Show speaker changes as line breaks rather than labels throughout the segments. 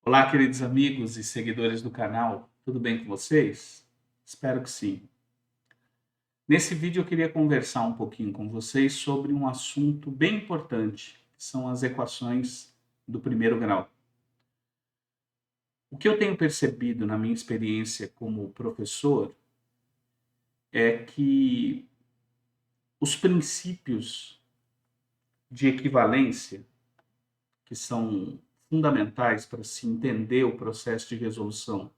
Olá, queridos amigos e seguidores do canal, tudo bem com vocês? Espero que sim. Nesse vídeo eu queria conversar um pouquinho com vocês sobre um assunto bem importante, que são as equações do primeiro grau. O que eu tenho percebido na minha experiência como professor é que os princípios de equivalência, que são fundamentais para se entender o processo de resolução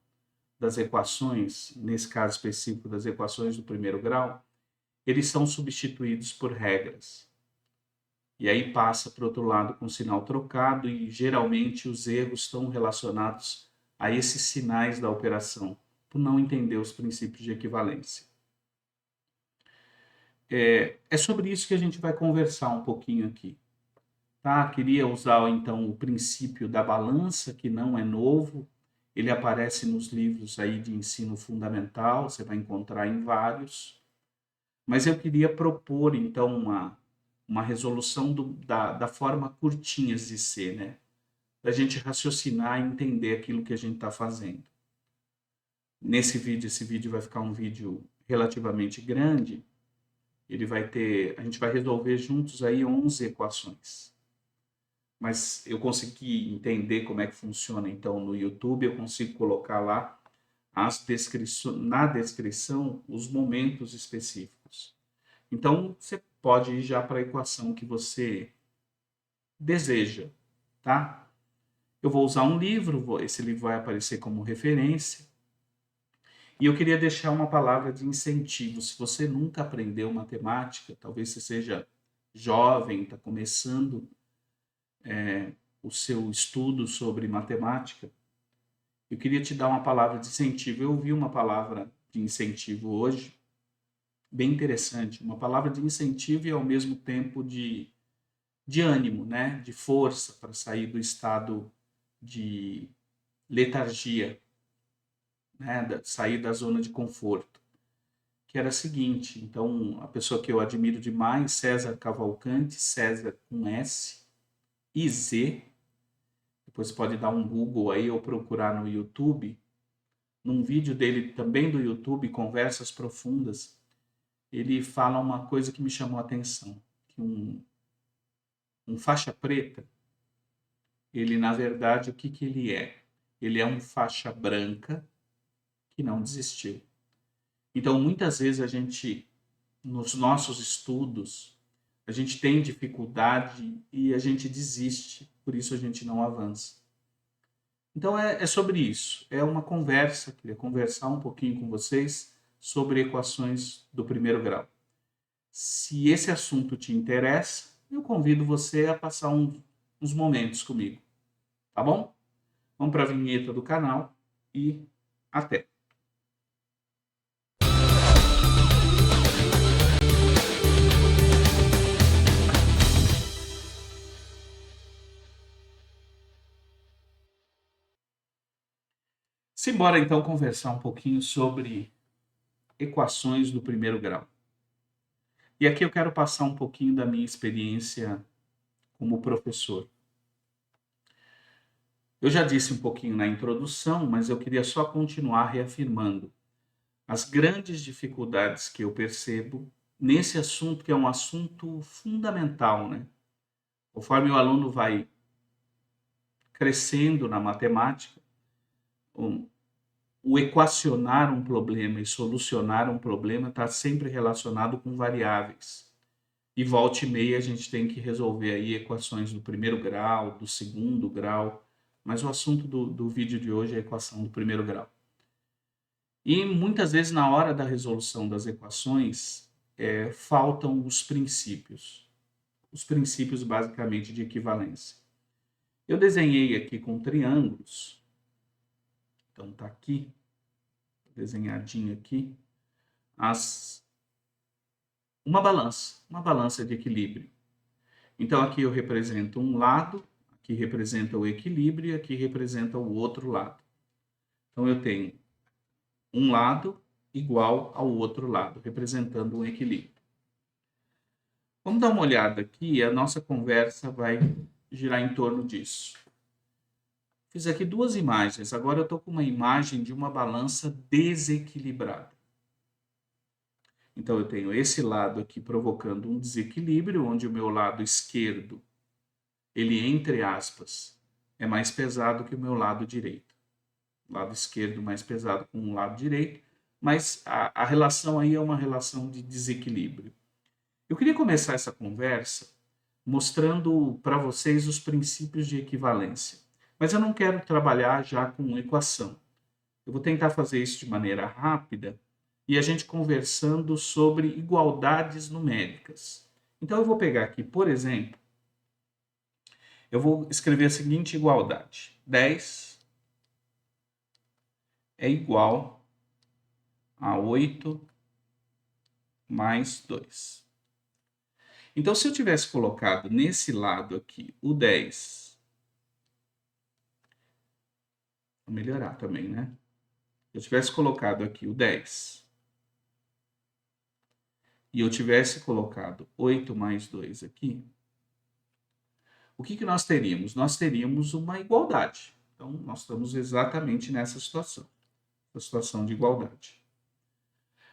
das equações, nesse caso específico das equações do primeiro grau, eles são substituídos por regras. E aí passa para o outro lado com sinal trocado e geralmente os erros estão relacionados a esses sinais da operação, por não entender os princípios de equivalência. É sobre isso que a gente vai conversar um pouquinho aqui. Tá? Queria usar então o princípio da balança, que não é novo, ele aparece nos livros aí de ensino fundamental, você vai encontrar em vários, mas eu queria propor então uma resolução da forma curtinhas de ser, né? Da gente raciocinar e entender aquilo que a gente está fazendo. Esse vídeo vai ficar um vídeo relativamente grande, a gente vai resolver juntos aí 11 equações. Mas eu consegui entender como é que funciona então no YouTube, eu consigo colocar lá na descrição os momentos específicos. Então você pode ir já para a equação que você deseja, tá? Eu vou usar um livro, esse livro vai aparecer como referência. E eu queria deixar uma palavra de incentivo. Se você nunca aprendeu matemática, talvez você seja jovem, está começando o seu estudo sobre matemática, eu queria te dar uma palavra de incentivo. Eu ouvi uma palavra de incentivo hoje, bem interessante, uma palavra de incentivo e ao mesmo tempo de ânimo, né? De força para sair do estado de letargia, né? Sair da zona de conforto. Que era a seguinte, então, a pessoa que eu admiro demais, César Cavalcanti, César com S e Z, depois pode dar um Google aí ou procurar no YouTube, num vídeo dele também do YouTube, Conversas Profundas, ele fala uma coisa que me chamou a atenção, que um faixa preta, ele na verdade, o que que ele é? Ele é um faixa branca que não desistiu. Então, muitas vezes a gente, nos nossos estudos, a gente tem dificuldade e a gente desiste, por isso a gente não avança. Então é sobre isso, é uma conversa, queria conversar um pouquinho com vocês sobre equações do primeiro grau. Se esse assunto te interessa, eu convido você a passar uns momentos comigo, tá bom? Vamos para a vinheta do canal e até! Simbora então conversar um pouquinho sobre equações do primeiro grau. E aqui eu quero passar um pouquinho da minha experiência como professor. Eu já disse um pouquinho na introdução, mas eu queria só continuar reafirmando as grandes dificuldades que eu percebo nesse assunto, que é um assunto fundamental, né? Conforme o aluno vai crescendo na matemática, o equacionar um problema e solucionar um problema está sempre relacionado com variáveis. E volta e meia a gente tem que resolver aí equações do primeiro grau, do segundo grau, mas o assunto do vídeo de hoje é a equação do primeiro grau. E muitas vezes na hora da resolução das equações faltam os princípios basicamente de equivalência. Eu desenhei aqui com triângulos, então está aqui, desenhadinho aqui, uma balança de equilíbrio. Então aqui eu represento um lado, aqui representa o equilíbrio e aqui representa o outro lado. Então eu tenho um lado igual ao outro lado, representando um equilíbrio. Vamos dar uma olhada aqui, a nossa conversa vai girar em torno disso. Fiz aqui duas imagens. Agora eu estou com uma imagem de uma balança desequilibrada. Então, eu tenho esse lado aqui provocando um desequilíbrio, onde o meu lado esquerdo, ele, entre aspas, é mais pesado que o meu lado direito. O lado esquerdo mais pesado com o lado direito, mas a relação aí é uma relação de desequilíbrio. Eu queria começar essa conversa mostrando para vocês os princípios de equivalência. Mas eu não quero trabalhar já com equação. Eu vou tentar fazer isso de maneira rápida e a gente conversando sobre igualdades numéricas. Então eu vou pegar aqui, por exemplo, eu vou escrever a seguinte igualdade. 10 é igual a 8 mais 2. Então, se eu tivesse colocado nesse lado aqui o 10, vou melhorar também, né? Se eu tivesse colocado aqui o 10 e eu tivesse colocado 8 mais 2 aqui, o que nós teríamos? Nós teríamos uma igualdade. Então, nós estamos exatamente nessa situação de igualdade.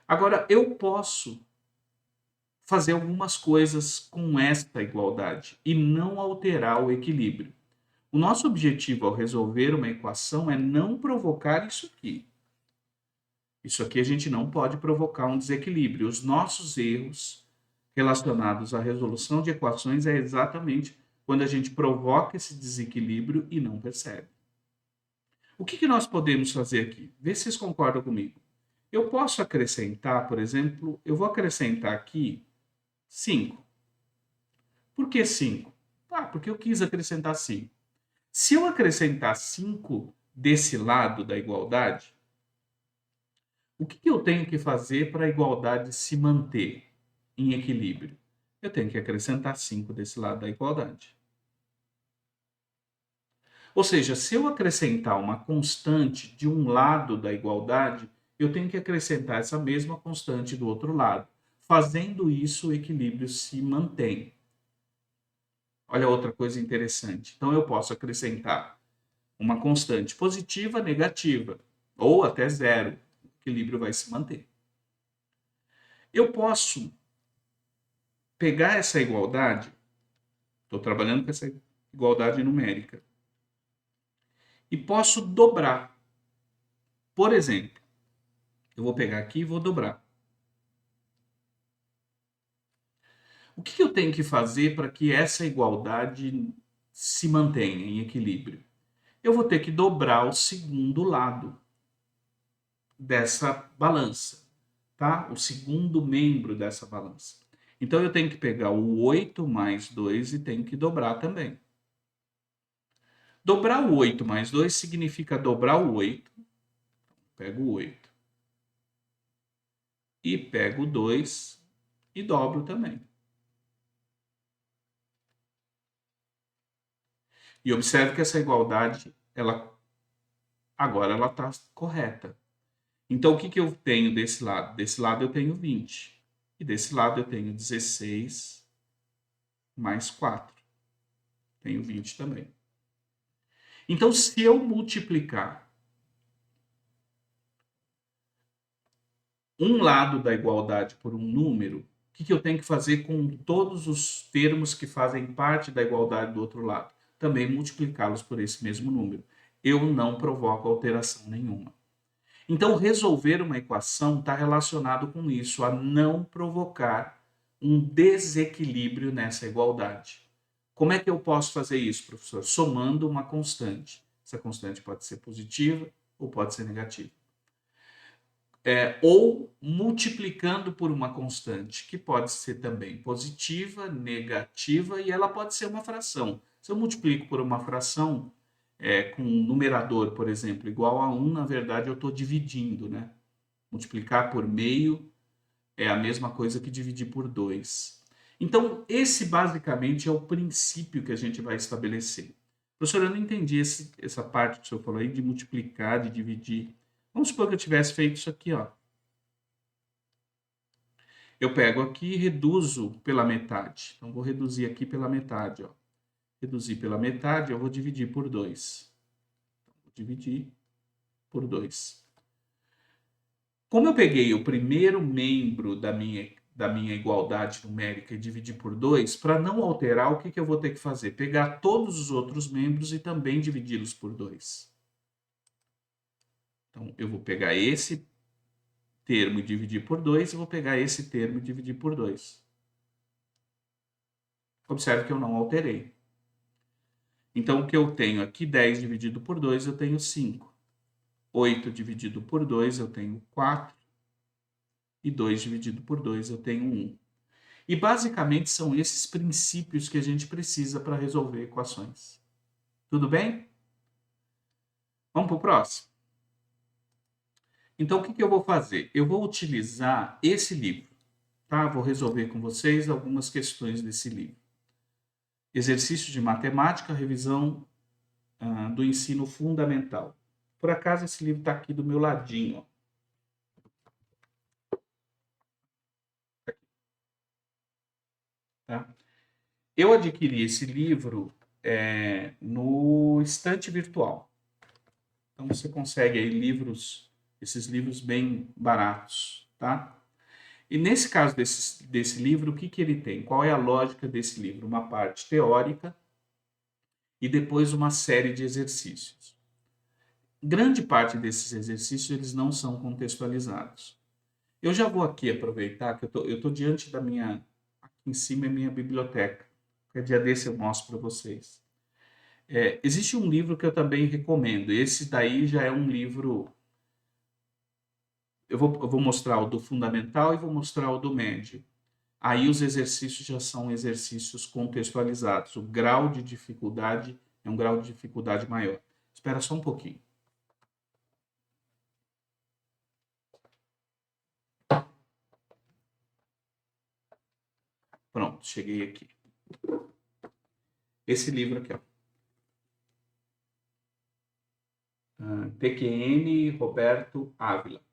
Agora, eu posso fazer algumas coisas com esta igualdade e não alterar o equilíbrio. O nosso objetivo ao resolver uma equação é não provocar isso aqui. Isso aqui a gente não pode provocar um desequilíbrio. Os nossos erros relacionados à resolução de equações é exatamente quando a gente provoca esse desequilíbrio e não percebe. O que nós podemos fazer aqui? Vê se vocês concordam comigo. Eu posso acrescentar, por exemplo, eu vou acrescentar aqui 5. Por que 5? Porque eu quis acrescentar 5. Se eu acrescentar 5 desse lado da igualdade, o que eu tenho que fazer para a igualdade se manter em equilíbrio? Eu tenho que acrescentar 5 desse lado da igualdade. Ou seja, se eu acrescentar uma constante de um lado da igualdade, eu tenho que acrescentar essa mesma constante do outro lado. Fazendo isso, o equilíbrio se mantém. Olha outra coisa interessante. Então, eu posso acrescentar uma constante positiva, negativa, ou até zero. O equilíbrio vai se manter. Eu posso pegar essa igualdade, estou trabalhando com essa igualdade numérica, e posso dobrar. Por exemplo, eu vou pegar aqui e vou dobrar. O que eu tenho que fazer para que essa igualdade se mantenha em equilíbrio? Eu vou ter que dobrar o segundo lado dessa balança, tá? O segundo membro dessa balança. Então, eu tenho que pegar o 8 mais 2 e tenho que dobrar também. Dobrar o 8 mais 2 significa dobrar o 8. Pego o 8. E pego o 2 e dobro também. E observe que essa igualdade, agora ela está correta. Então, o que eu tenho desse lado? Desse lado eu tenho 20. E desse lado eu tenho 16 mais 4. Tenho 20 também. Então, se eu multiplicar um lado da igualdade por um número, o que eu tenho que fazer com todos os termos que fazem parte da igualdade do outro lado? Também multiplicá-los por esse mesmo número. Eu não provoco alteração nenhuma. Então, resolver uma equação está relacionado com isso, a não provocar um desequilíbrio nessa igualdade. Como é que eu posso fazer isso, professor? Somando uma constante. Essa constante pode ser positiva ou pode ser negativa. Ou multiplicando por uma constante, que pode ser também positiva, negativa, e ela pode ser uma fração. Se eu multiplico por uma fração, com um numerador, por exemplo, igual a 1, na verdade eu estou dividindo, né? Multiplicar por meio é a mesma coisa que dividir por 2. Então, esse basicamente é o princípio que a gente vai estabelecer. Professor, eu não entendi essa parte que o senhor falou aí de multiplicar, de dividir. Vamos supor que eu tivesse feito isso aqui, ó. Eu pego aqui e reduzo pela metade. Então, vou reduzir aqui pela metade, ó. Reduzir pela metade, eu vou dividir por 2. dividir por 2. Como eu peguei o primeiro membro da minha igualdade numérica e dividir por 2, para não alterar, o que eu vou ter que fazer? Pegar todos os outros membros e também dividi-los por 2. Então, eu vou pegar esse termo e dividir por 2, e vou pegar esse termo e dividir por 2. Observe que eu não alterei. Então, o que eu tenho aqui, 10 dividido por 2, eu tenho 5. 8 dividido por 2, eu tenho 4. E 2 dividido por 2, eu tenho 1. E, basicamente, são esses princípios que a gente precisa para resolver equações. Tudo bem? Vamos para o próximo? Então, o que eu vou fazer? Eu vou utilizar esse livro, tá? Vou resolver com vocês algumas questões desse livro. Exercício de matemática, revisão do ensino fundamental. Por acaso, esse livro está aqui do meu ladinho. Ó. Tá? Eu adquiri esse livro no estante virtual. Então, você consegue aí esses livros bem baratos, tá? E nesse caso desse livro, o que ele tem? Qual é a lógica desse livro? Uma parte teórica e depois uma série de exercícios. Grande parte desses exercícios eles não são contextualizados. Eu já vou aqui aproveitar que eu tô diante da minha... Aqui em cima é minha biblioteca. Qualquer dia desse eu mostro para vocês. Existe um livro que eu também recomendo. Esse daí já é um livro... Eu vou mostrar o do fundamental e vou mostrar o do médio. Aí os exercícios já são exercícios contextualizados. O grau de dificuldade é um grau de dificuldade maior. Espera só um pouquinho. Pronto, cheguei aqui. Esse livro aqui, ó. TQN Roberto Ávila.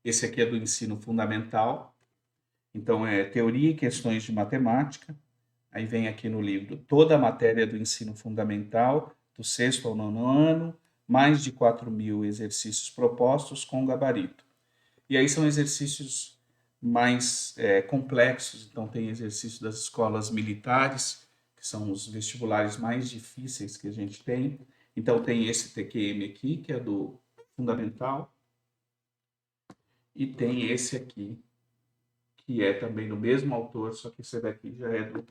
Esse aqui é do ensino fundamental. Então, é teoria e questões de matemática. Aí vem aqui no livro toda a matéria do ensino fundamental, do 6º ao 9º ano, mais de 4.000 exercícios propostos com gabarito. E aí são exercícios mais complexos. Então, tem exercício das escolas militares, que são os vestibulares mais difíceis que a gente tem. Então, tem esse TQM aqui, que é do fundamental. E tem esse aqui, que é também do mesmo autor, só que esse daqui já é do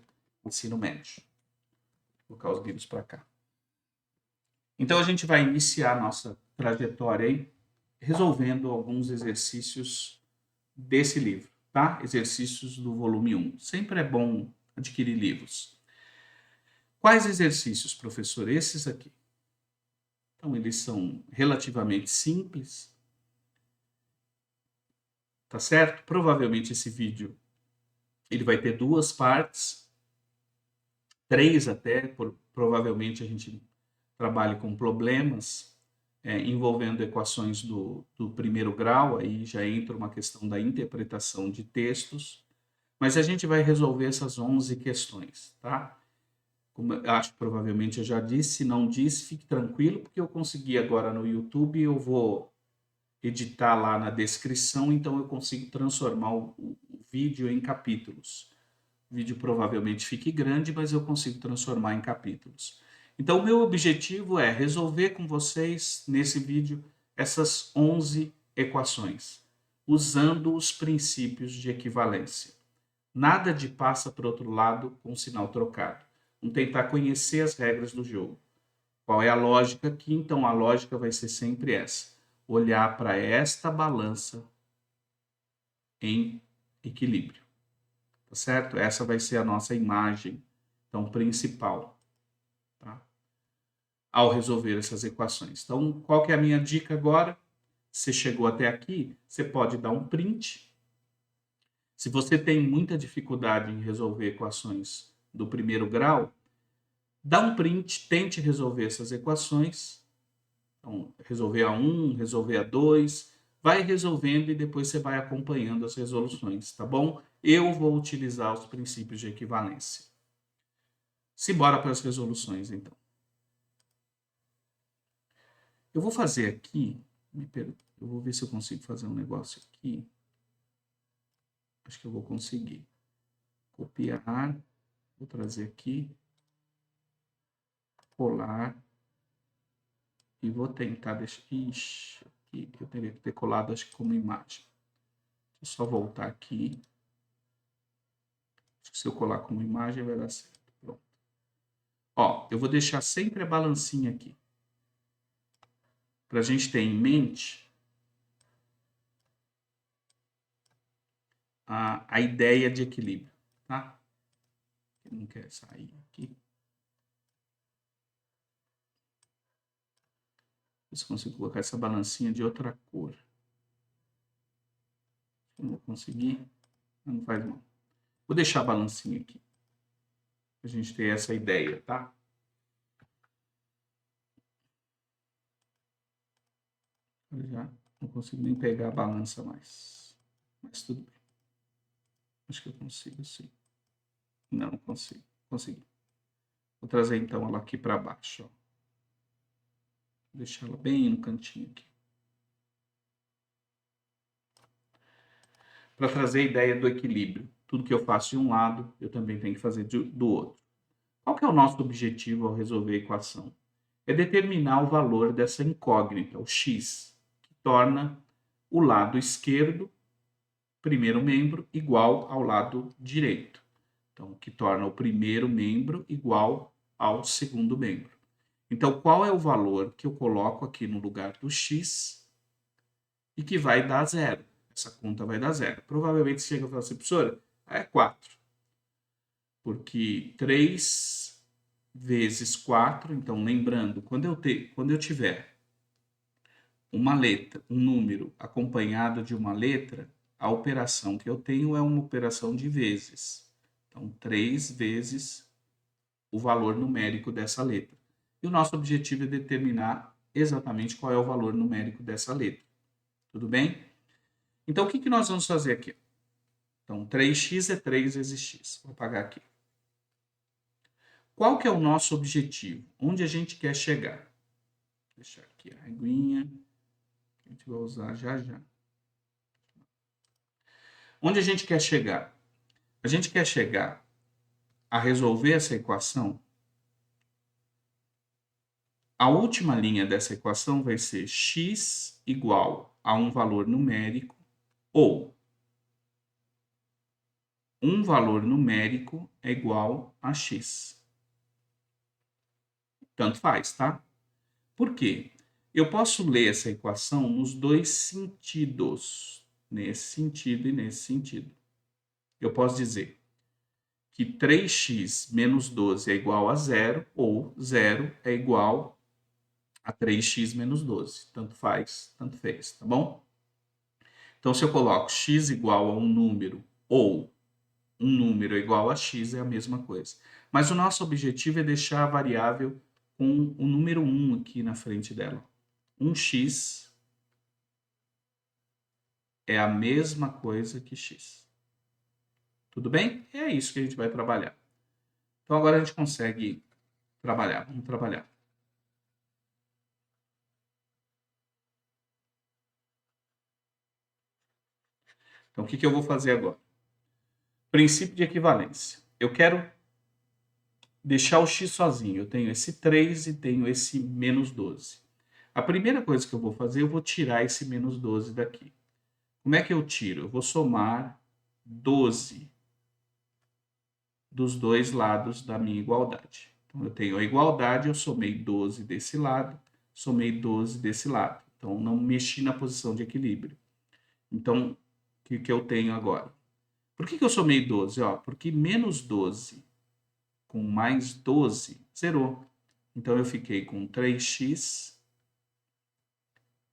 ensino médio. Vou colocar os livros para cá. Então, a gente vai iniciar a nossa trajetória aí, resolvendo alguns exercícios desse livro, tá? Exercícios do volume 1. Sempre é bom adquirir livros. Quais exercícios, professor? Esses aqui. Então, eles são relativamente simples, tá certo? Provavelmente esse vídeo ele vai ter 2 partes, 3 até, provavelmente a gente trabalhe com problemas envolvendo equações do primeiro grau, aí já entra uma questão da interpretação de textos, mas a gente vai resolver essas 11 questões, tá? Como eu acho que provavelmente eu já disse, se não disse, fique tranquilo, porque eu consegui agora no YouTube, eu vou editar lá na descrição, então eu consigo transformar o vídeo em capítulos. O vídeo provavelmente fique grande, mas eu consigo transformar em capítulos. Então, o meu objetivo é resolver com vocês, nesse vídeo, essas 11 equações, usando os princípios de equivalência. Nada de passa para o outro lado com sinal trocado. Vamos tentar conhecer as regras do jogo. Qual é a lógica aqui? Então, a lógica vai ser sempre essa. Olhar para esta balança em equilíbrio. Tá certo? Essa vai ser a nossa imagem, então, principal, tá? Ao resolver essas equações. Então, qual que é a minha dica agora? Você chegou até aqui, você pode dar um print. Se você tem muita dificuldade em resolver equações do primeiro grau, dá um print, tente resolver essas equações. Então, resolver a 1, resolver a 2, vai resolvendo e depois você vai acompanhando as resoluções, tá bom? Eu vou utilizar os princípios de equivalência. Simbora para as resoluções, então. Eu vou fazer aqui, eu vou ver se eu consigo fazer um negócio aqui. Acho que eu vou conseguir. Copiar, vou trazer aqui, colar, e vou tentar deixar... Ixi, aqui eu teria que ter colado, acho que como imagem. Deixa eu só voltar aqui. Acho que se eu colar como imagem vai dar certo. Pronto. Ó, eu vou deixar sempre a balancinha aqui. Para a gente ter em mente a ideia de equilíbrio, tá? Não quer sair aqui. Se eu consigo colocar essa balancinha de outra cor. Eu não vou conseguir, não faz mal. Vou deixar a balancinha aqui. Pra gente ter essa ideia, tá? Eu já não consigo nem pegar a balança mais. Mas tudo bem. Acho que eu consigo, sim. Não, não consigo. Consegui. Vou trazer então ela aqui para baixo, ó. Vou deixar ela bem no cantinho aqui. Para trazer a ideia do equilíbrio. Tudo que eu faço de um lado, eu também tenho que fazer do outro. Qual que é o nosso objetivo ao resolver a equação? É determinar o valor dessa incógnita, o x, que torna o lado esquerdo, primeiro membro, igual ao lado direito. Então, que torna o primeiro membro igual ao segundo membro. Então, qual é o valor que eu coloco aqui no lugar do x e que vai dar zero? Essa conta vai dar zero. Provavelmente você chega e fala assim, professora, é 4. Porque 3 vezes 4, então lembrando, quando eu tiver uma letra, um número acompanhado de uma letra, a operação que eu tenho é uma operação de vezes. Então, 3 vezes o valor numérico dessa letra. E o nosso objetivo é determinar exatamente qual é o valor numérico dessa letra. Tudo bem? Então, o que nós vamos fazer aqui? Então, 3x é 3 vezes x. Vou apagar aqui. Qual que é o nosso objetivo? Onde a gente quer chegar? Vou deixar aqui a reguinha, que a gente vai usar já já. Onde a gente quer chegar? A gente quer chegar a resolver essa equação. A última linha dessa equação vai ser x igual a um valor numérico ou um valor numérico é igual a x. Tanto faz, tá? Por quê? Eu posso ler essa equação nos dois sentidos, nesse sentido e nesse sentido. Eu posso dizer que 3x menos 12 é igual a zero, ou 0 é igual a 3x menos 12. Tanto faz, tanto fez, tá bom? Então, se eu coloco x igual a um número ou um número igual a x, é a mesma coisa. Mas o nosso objetivo é deixar a variável com o número 1 aqui na frente dela. 1x é a mesma coisa que x. Tudo bem? É isso que a gente vai trabalhar. Então, agora a gente consegue trabalhar. Vamos trabalhar. Então, o que eu vou fazer agora? Princípio de equivalência. Eu quero deixar o x sozinho. Eu tenho esse 3 e tenho esse menos 12. A primeira coisa que eu vou fazer, eu vou tirar esse menos 12 daqui. Como é que eu tiro? Eu vou somar 12 dos dois lados da minha igualdade. Então, eu tenho a igualdade, eu somei 12 desse lado, somei 12 desse lado. Então, não mexi na posição de equilíbrio. Então, o que eu tenho agora? Por que eu somei 12? Ó, porque menos 12 com mais 12 zerou. Então, eu fiquei com 3x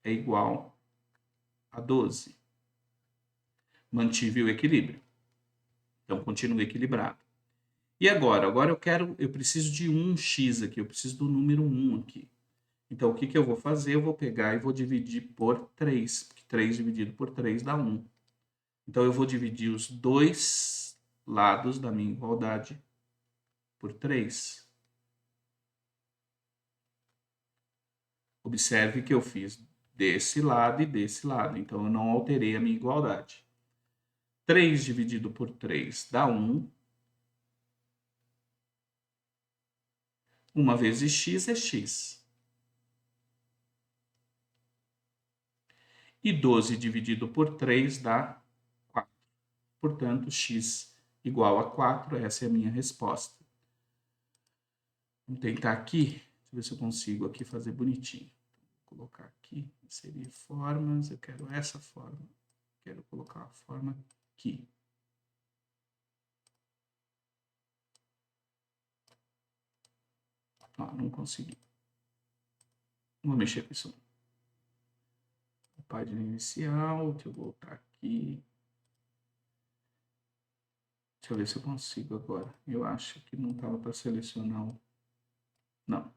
é igual a 12. Mantive o equilíbrio. Então, continua equilibrado. E agora? Agora eu preciso de 1x aqui, eu preciso do número 1 aqui. Então, o que eu vou fazer? Eu vou pegar e vou dividir por 3, porque 3 dividido por 3 dá 1. Então, eu vou dividir os dois lados da minha igualdade por 3. Observe que eu fiz desse lado e desse lado, então eu não alterei a minha igualdade. 3 dividido por 3 dá 1. 1 vezes x é x. E 12 dividido por 3 dá 4. Portanto, x igual a 4, essa é a minha resposta. Vamos tentar aqui, deixa eu ver se eu consigo aqui fazer bonitinho. Vou colocar aqui, inserir formas, eu quero essa forma. Quero colocar a forma aqui. Não consegui. Vou mexer com isso. Página inicial, deixa eu voltar aqui. Deixa eu ver se eu consigo agora. Eu acho que não estava para selecionar o... Não.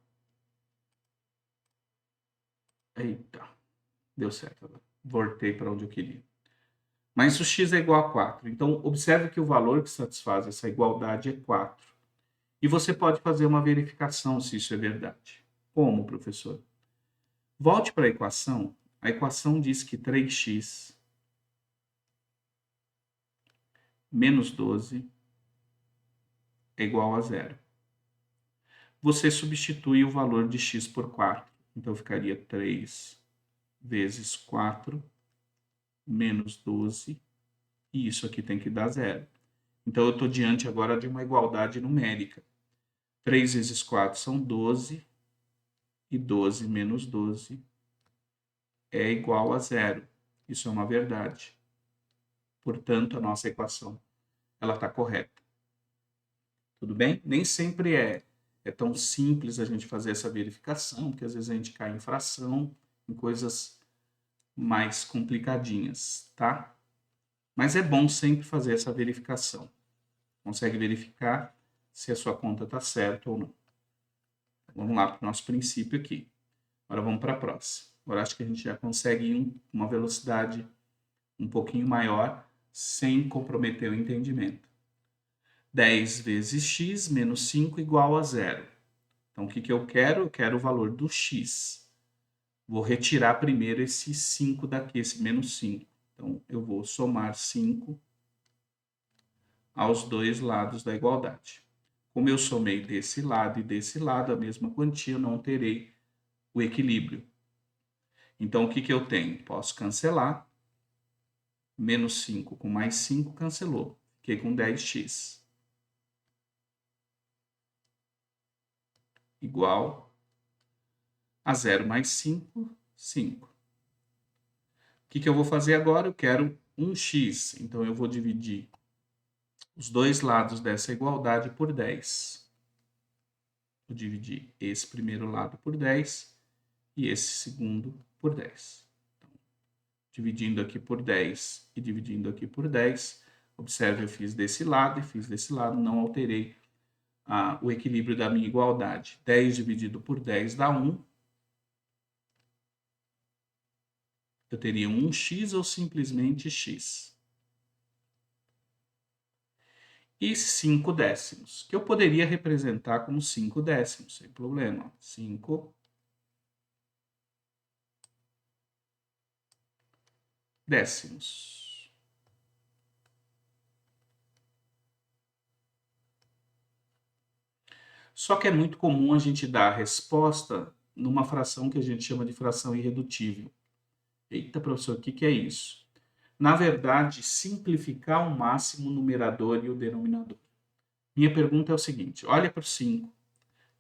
Eita. Deu certo agora. Voltei para onde eu queria. Mas o x é igual a 4. Então, observe que o valor que satisfaz essa igualdade é 4. E você pode fazer uma verificação se isso é verdade. Como, professor? Volte para a equação. A equação diz que 3x menos 12 é igual a 0. Você substitui o valor de x por 4. Então, ficaria 3 vezes 4 menos 12. E isso aqui tem que dar 0. Então, eu estou diante agora de uma igualdade numérica. 3 vezes 4 são 12. E 12 menos 12 é igual a 0. Isso é uma verdade. Portanto, a nossa equação ela está correta. Tudo bem? Nem sempre é tão simples a gente fazer essa verificação, porque às vezes a gente cai em fração, em coisas mais complicadinhas, tá? Mas é bom sempre fazer essa verificação. Consegue verificar se a sua conta está certa ou não. Vamos lá para o nosso princípio aqui. Agora vamos para a próxima. Agora acho que a gente já consegue ir em uma velocidade um pouquinho maior, sem comprometer o entendimento. 10 vezes x menos 5 igual a 0. Então, o que eu quero? Eu quero o valor do x. Vou retirar primeiro esse 5 daqui, esse menos 5. Então, eu vou somar 5 aos dois lados da igualdade. Como eu somei desse lado e desse lado a mesma quantia, eu não terei o equilíbrio. Então, o que eu tenho? Posso cancelar. Menos 5 com mais 5 cancelou. Fiquei com 10x. Igual a 0 mais 5, 5. O que eu vou fazer agora? Eu quero 1x. Então, eu vou dividir os dois lados dessa igualdade por 10. Vou dividir esse primeiro lado por 10 e esse segundo por 10. Então, dividindo aqui por 10 e dividindo aqui por 10, observe, eu fiz desse lado e fiz desse lado, não alterei o equilíbrio da minha igualdade. 10 dividido por 10 dá 1. Eu teria 1x ou simplesmente x. E 5 décimos, que eu poderia representar como 5 décimos, sem problema. 5 décimos. Só que é muito comum a gente dar a resposta numa fração que a gente chama de fração irredutível. Eita, professor, o que é isso? Na verdade, simplificar ao máximo o numerador e o denominador. Minha pergunta é o seguinte, olha para o 5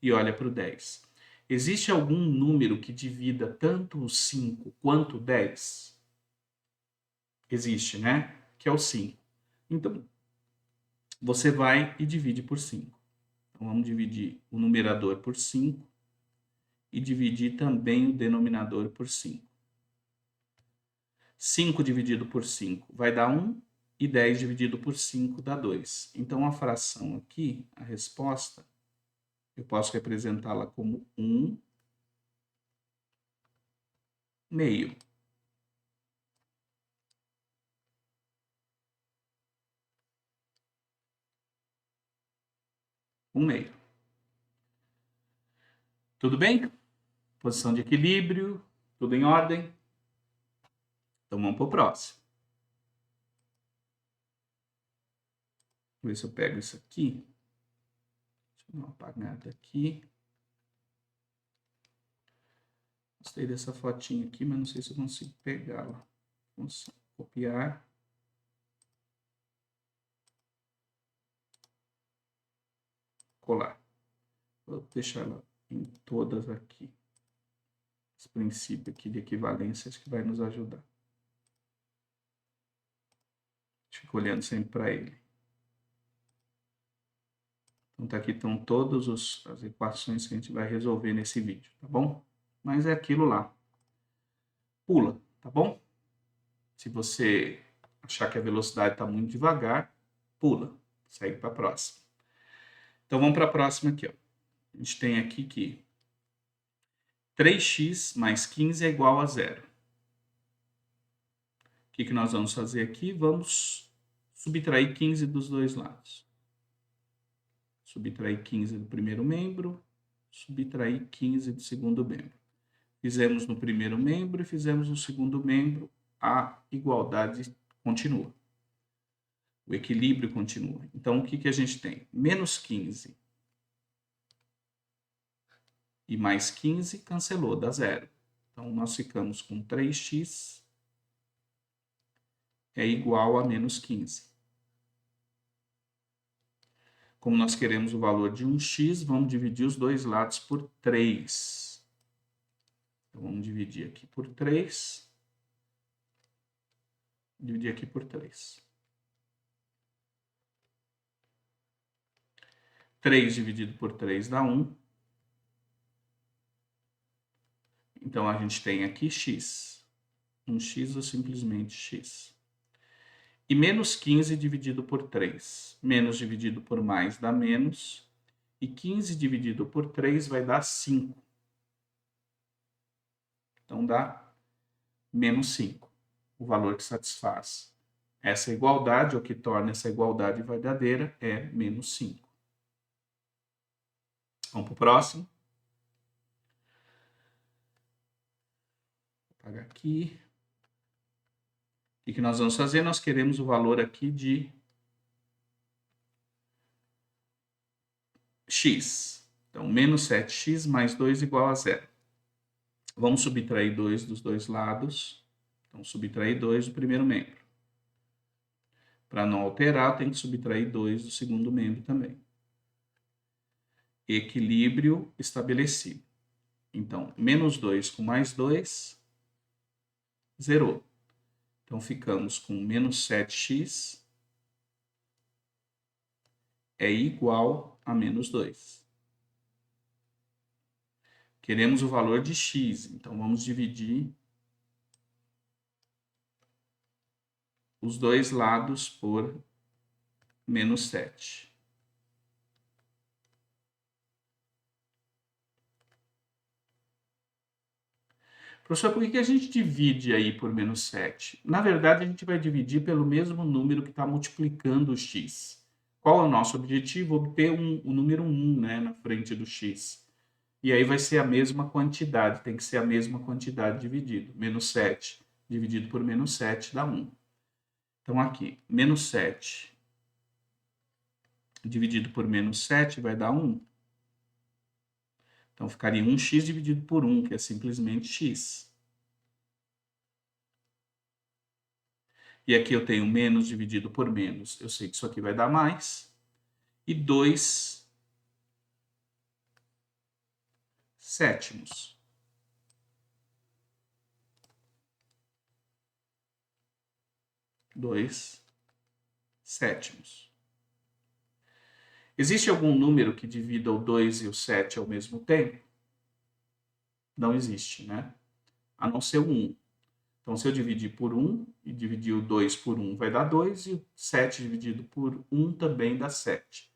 e olha para o 10. Existe algum número que divida tanto o 5 quanto o 10? Existe, né? Que é o 5. Então, você vai e divide por 5. Então, vamos dividir o numerador por 5 e dividir também o denominador por 5. 5 dividido por 5 vai dar 1 e 10 dividido por 5 dá 2. Então, a fração aqui, a resposta, eu posso representá-la como 1 meio. 1 meio. Tudo bem? Posição de equilíbrio, tudo em ordem. Então vamos para o próximo. Vou ver se eu pego isso aqui. Deixa eu dar uma apagada aqui. Gostei dessa fotinha aqui, mas não sei se eu consigo pegá-la. Consigo copiar. Colar. Vou deixar ela em todas aqui. Esse princípio aqui de equivalência acho que vai nos ajudar. Fico olhando sempre para ele. Então, tá aqui estão todas as equações que a gente vai resolver nesse vídeo, tá bom? Mas é aquilo lá. Pula, tá bom? Se você achar que a velocidade está muito devagar, pula. Segue para a próxima. Então, vamos para a próxima aqui, ó. A gente tem aqui que 3x mais 15 é igual a 0. O que nós vamos fazer aqui? Vamos subtrair 15 dos dois lados. Subtrair 15 do primeiro membro, subtrair 15 do segundo membro. Fizemos no primeiro membro e fizemos no segundo membro, a igualdade continua. O equilíbrio continua. Então, o que a gente tem? Menos 15 e mais 15 cancelou, dá zero. Então, nós ficamos com 3x é igual a menos 15. Como nós queremos o valor de 1x, vamos dividir os dois lados por 3. Então, vamos dividir aqui por 3. Dividir aqui por 3. 3 dividido por 3 dá 1. Então, a gente tem aqui x. 1x ou simplesmente x. E menos 15 dividido por 3. Menos dividido por mais dá menos. E 15 dividido por 3 vai dar 5. Então, dá menos 5. O valor que satisfaz essa igualdade, ou que torna essa igualdade verdadeira, é menos 5. Vamos para o próximo. Vou apagar aqui. O que nós vamos fazer? Nós queremos o valor aqui de x. Então, menos 7x mais 2 igual a 0. Vamos subtrair 2 dos dois lados. Então, subtrair 2 do primeiro membro. Para não alterar, tem que subtrair 2 do segundo membro também. Equilíbrio estabelecido. Então, menos 2 com mais 2, zerou. Então, ficamos com menos 7x é igual a menos 2. Queremos o valor de x, então vamos dividir os dois lados por menos 7. Professor, por que a gente divide aí por menos 7? Na verdade, a gente vai dividir pelo mesmo número que está multiplicando o x. Qual é o nosso objetivo? Obter o número 1, né, na frente do x. E aí vai ser a mesma quantidade, tem que ser a mesma quantidade dividido. Menos 7 dividido por menos 7 dá 1. Então, aqui, menos 7 dividido por menos 7 vai dar 1. Então, ficaria 1x dividido por 1, que é simplesmente x. E aqui eu tenho menos dividido por menos. Eu sei que isso aqui vai dar mais. E 2 sétimos. Existe algum número que divida o 2 e o 7 ao mesmo tempo? Não existe, né? A não ser o 1. Então, se eu dividir por 1 e dividir o 2 por 1 vai dar 2 e o 7 dividido por 1 também dá 7.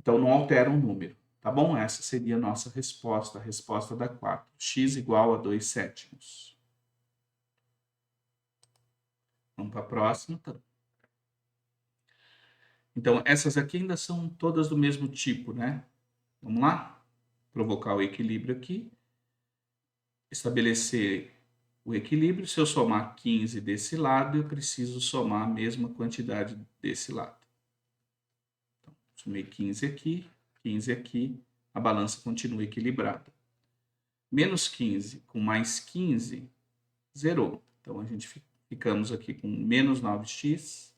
Então, não altera o número, tá bom? Essa seria a nossa resposta, a resposta da 4. X igual a 2 sétimos. Vamos para a próxima. Então, essas aqui ainda são todas do mesmo tipo, né? Vamos lá? Provocar o equilíbrio aqui. estabelecer o equilíbrio. Se eu somar 15 desse lado, eu preciso somar a mesma quantidade desse lado. Então, somei 15 aqui, a balança continua equilibrada. Menos 15 com mais 15, zerou. Então, a gente ficamos aqui com menos 9x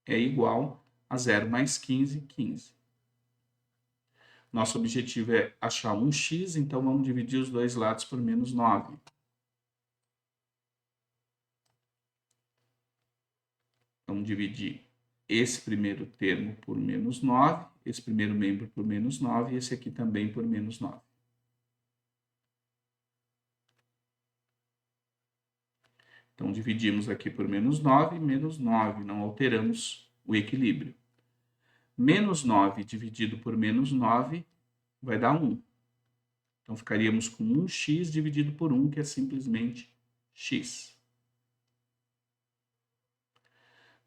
é igual a 0 mais 15, 15. Nosso objetivo é achar 1x, então vamos dividir os dois lados por menos 9. Vamos dividir esse primeiro termo por menos 9, esse primeiro membro por menos 9 e esse aqui também por menos 9. Então, dividimos aqui por menos 9, não alteramos o equilíbrio. Menos 9 dividido por menos 9 vai dar 1. Então, ficaríamos com 1x dividido por 1, que é simplesmente x.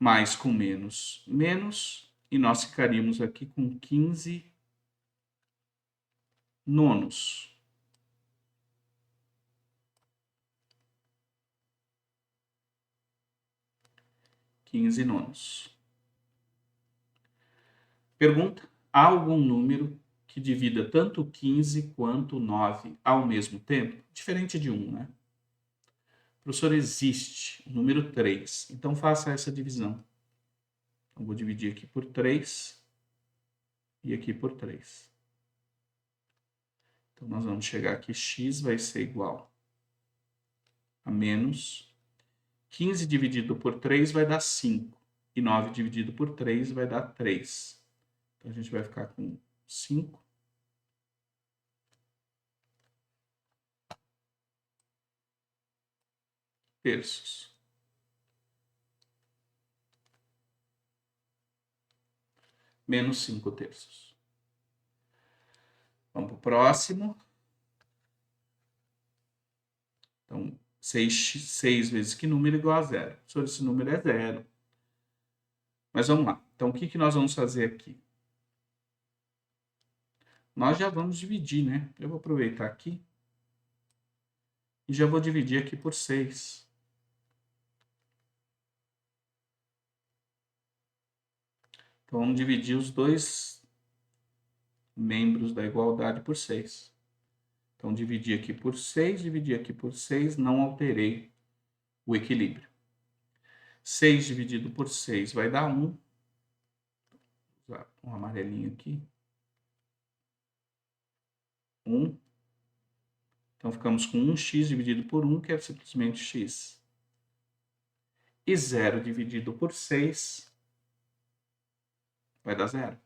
Mais com menos, menos, e nós ficaríamos aqui com 15 nonos. Pergunta: há algum número que divida tanto 15 quanto 9 ao mesmo tempo? Diferente de 1, né? Professor, existe o número 3. Então, faça essa divisão. Então, vou dividir aqui por 3 e aqui por 3. Então, nós vamos chegar aqui, x vai ser igual a menos 15 dividido por 3 vai dar 5. E 9 dividido por 3 vai dar 3. Então, a gente vai ficar com 5 terços. Menos 5 terços. Vamos para o próximo. Então, 6 vezes que número igual a 0? Professor, esse número é 0. Mas vamos lá. Então, o que nós vamos fazer aqui? Nós já vamos dividir, né? Eu vou aproveitar aqui e já vou dividir aqui por 6. Então, vamos dividir os dois membros da igualdade por 6. Então, dividir aqui por 6, dividir aqui por 6, não alterei o equilíbrio. 6 dividido por 6 vai dar 1. Vou usar um amarelinho aqui. 1. Então, ficamos com 1x dividido por 1, que é simplesmente x. E 0 dividido por 6 vai dar 0.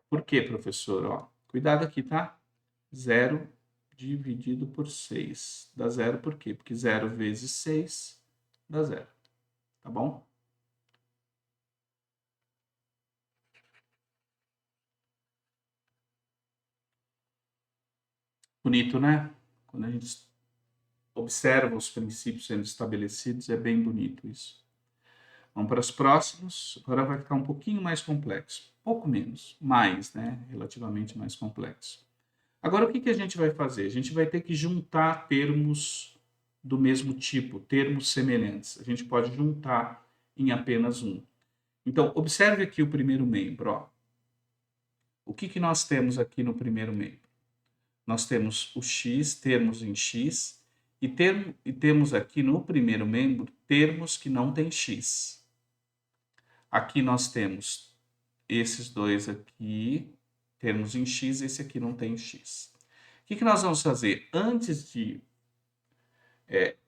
Por quê, professor? Ó, cuidado aqui, tá? 0 dividido por 6 dá 0 por quê? Porque 0 vezes 6 dá 0. Tá bom? Bonito, né? Quando a gente observa os princípios sendo estabelecidos, é bem bonito isso. Vamos para os próximos. Agora vai ficar um pouquinho mais complexo. Pouco menos, mais, né? Relativamente mais complexo. Agora, o que a gente vai fazer? A gente vai ter que juntar termos do mesmo tipo, termos semelhantes. A gente pode juntar em apenas um. Então, observe aqui o primeiro membro. Ó. O que nós temos aqui no primeiro membro? Nós temos o x, termos em x, e temos aqui no primeiro membro termos que não têm x. Aqui nós temos esses dois aqui, termos em x, esse aqui não tem x. O que nós vamos fazer? Antes de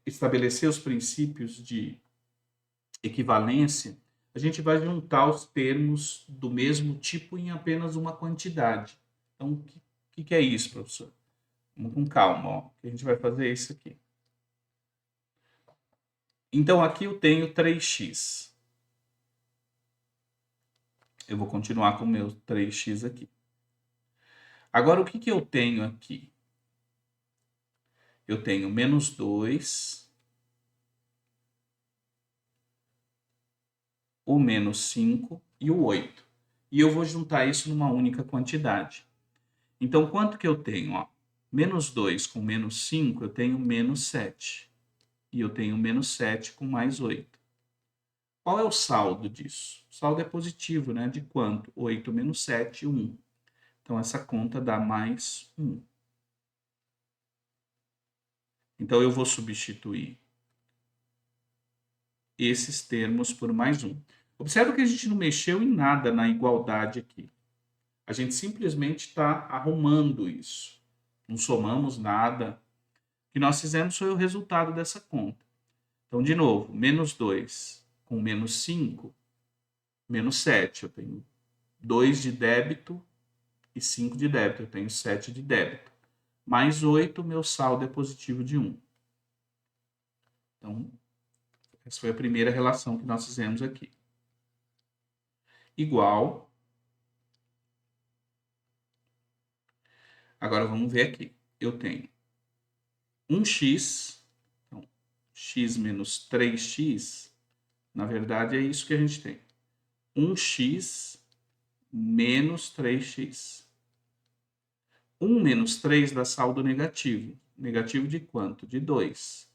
estabelecer os princípios de equivalência, a gente vai juntar os termos do mesmo tipo em apenas uma quantidade. Então, o que é isso, professor? Vamos com calma, ó. A gente vai fazer isso aqui. Então, aqui eu tenho 3x. Eu vou continuar com o meu 3x aqui. Agora, o que eu tenho aqui? Eu tenho menos 2, o menos 5 e o 8. E eu vou juntar isso numa única quantidade. Então, quanto que eu tenho? Ó? Menos 2 com menos 5, eu tenho menos 7. E eu tenho menos 7 com mais 8. Qual é o saldo disso? O saldo é positivo, né? De quanto? 8 menos 7, 1. Então, essa conta dá mais 1. Então, eu vou substituir esses termos por mais 1. Observe que a gente não mexeu em nada na igualdade aqui. A gente simplesmente está arrumando isso. Não somamos nada. O que nós fizemos foi o resultado dessa conta. Então, de novo, menos 2 com menos 5, menos 7. Eu tenho 2 de débito e 5 de débito. Eu tenho 7 de débito. Mais 8, meu saldo é positivo de 1. Então, essa foi a primeira relação que nós fizemos aqui. Igual. Agora vamos ver aqui. Eu tenho 1x, então, x menos 3x, na verdade é isso que a gente tem. 1x menos 3x. 1 menos 3 dá saldo negativo. Negativo de quanto? De 2.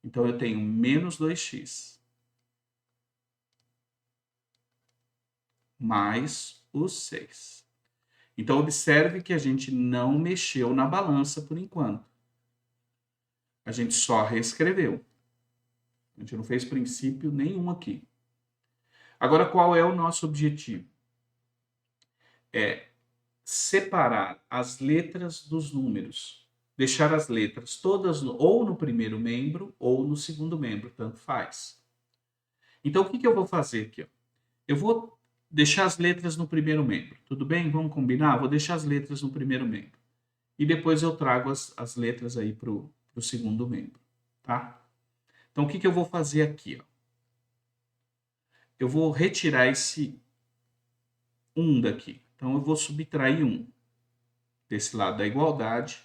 Então, eu tenho menos 2x. Mais os 6. Então, observe que a gente não mexeu na balança por enquanto. A gente só reescreveu. A gente não fez princípio nenhum aqui. Agora, qual é o nosso objetivo? É separar as letras dos números. Deixar as letras todas ou no primeiro membro ou no segundo membro, tanto faz. Então, o que eu vou fazer aqui? Eu vou deixar as letras no primeiro membro. Tudo bem? Vamos combinar? Vou deixar as letras no primeiro membro. E depois eu trago as letras aí para o segundo membro. Tá? Então, o que eu vou fazer aqui? Ó? Eu vou retirar esse 1 daqui. Então, eu vou subtrair 1 desse lado da igualdade.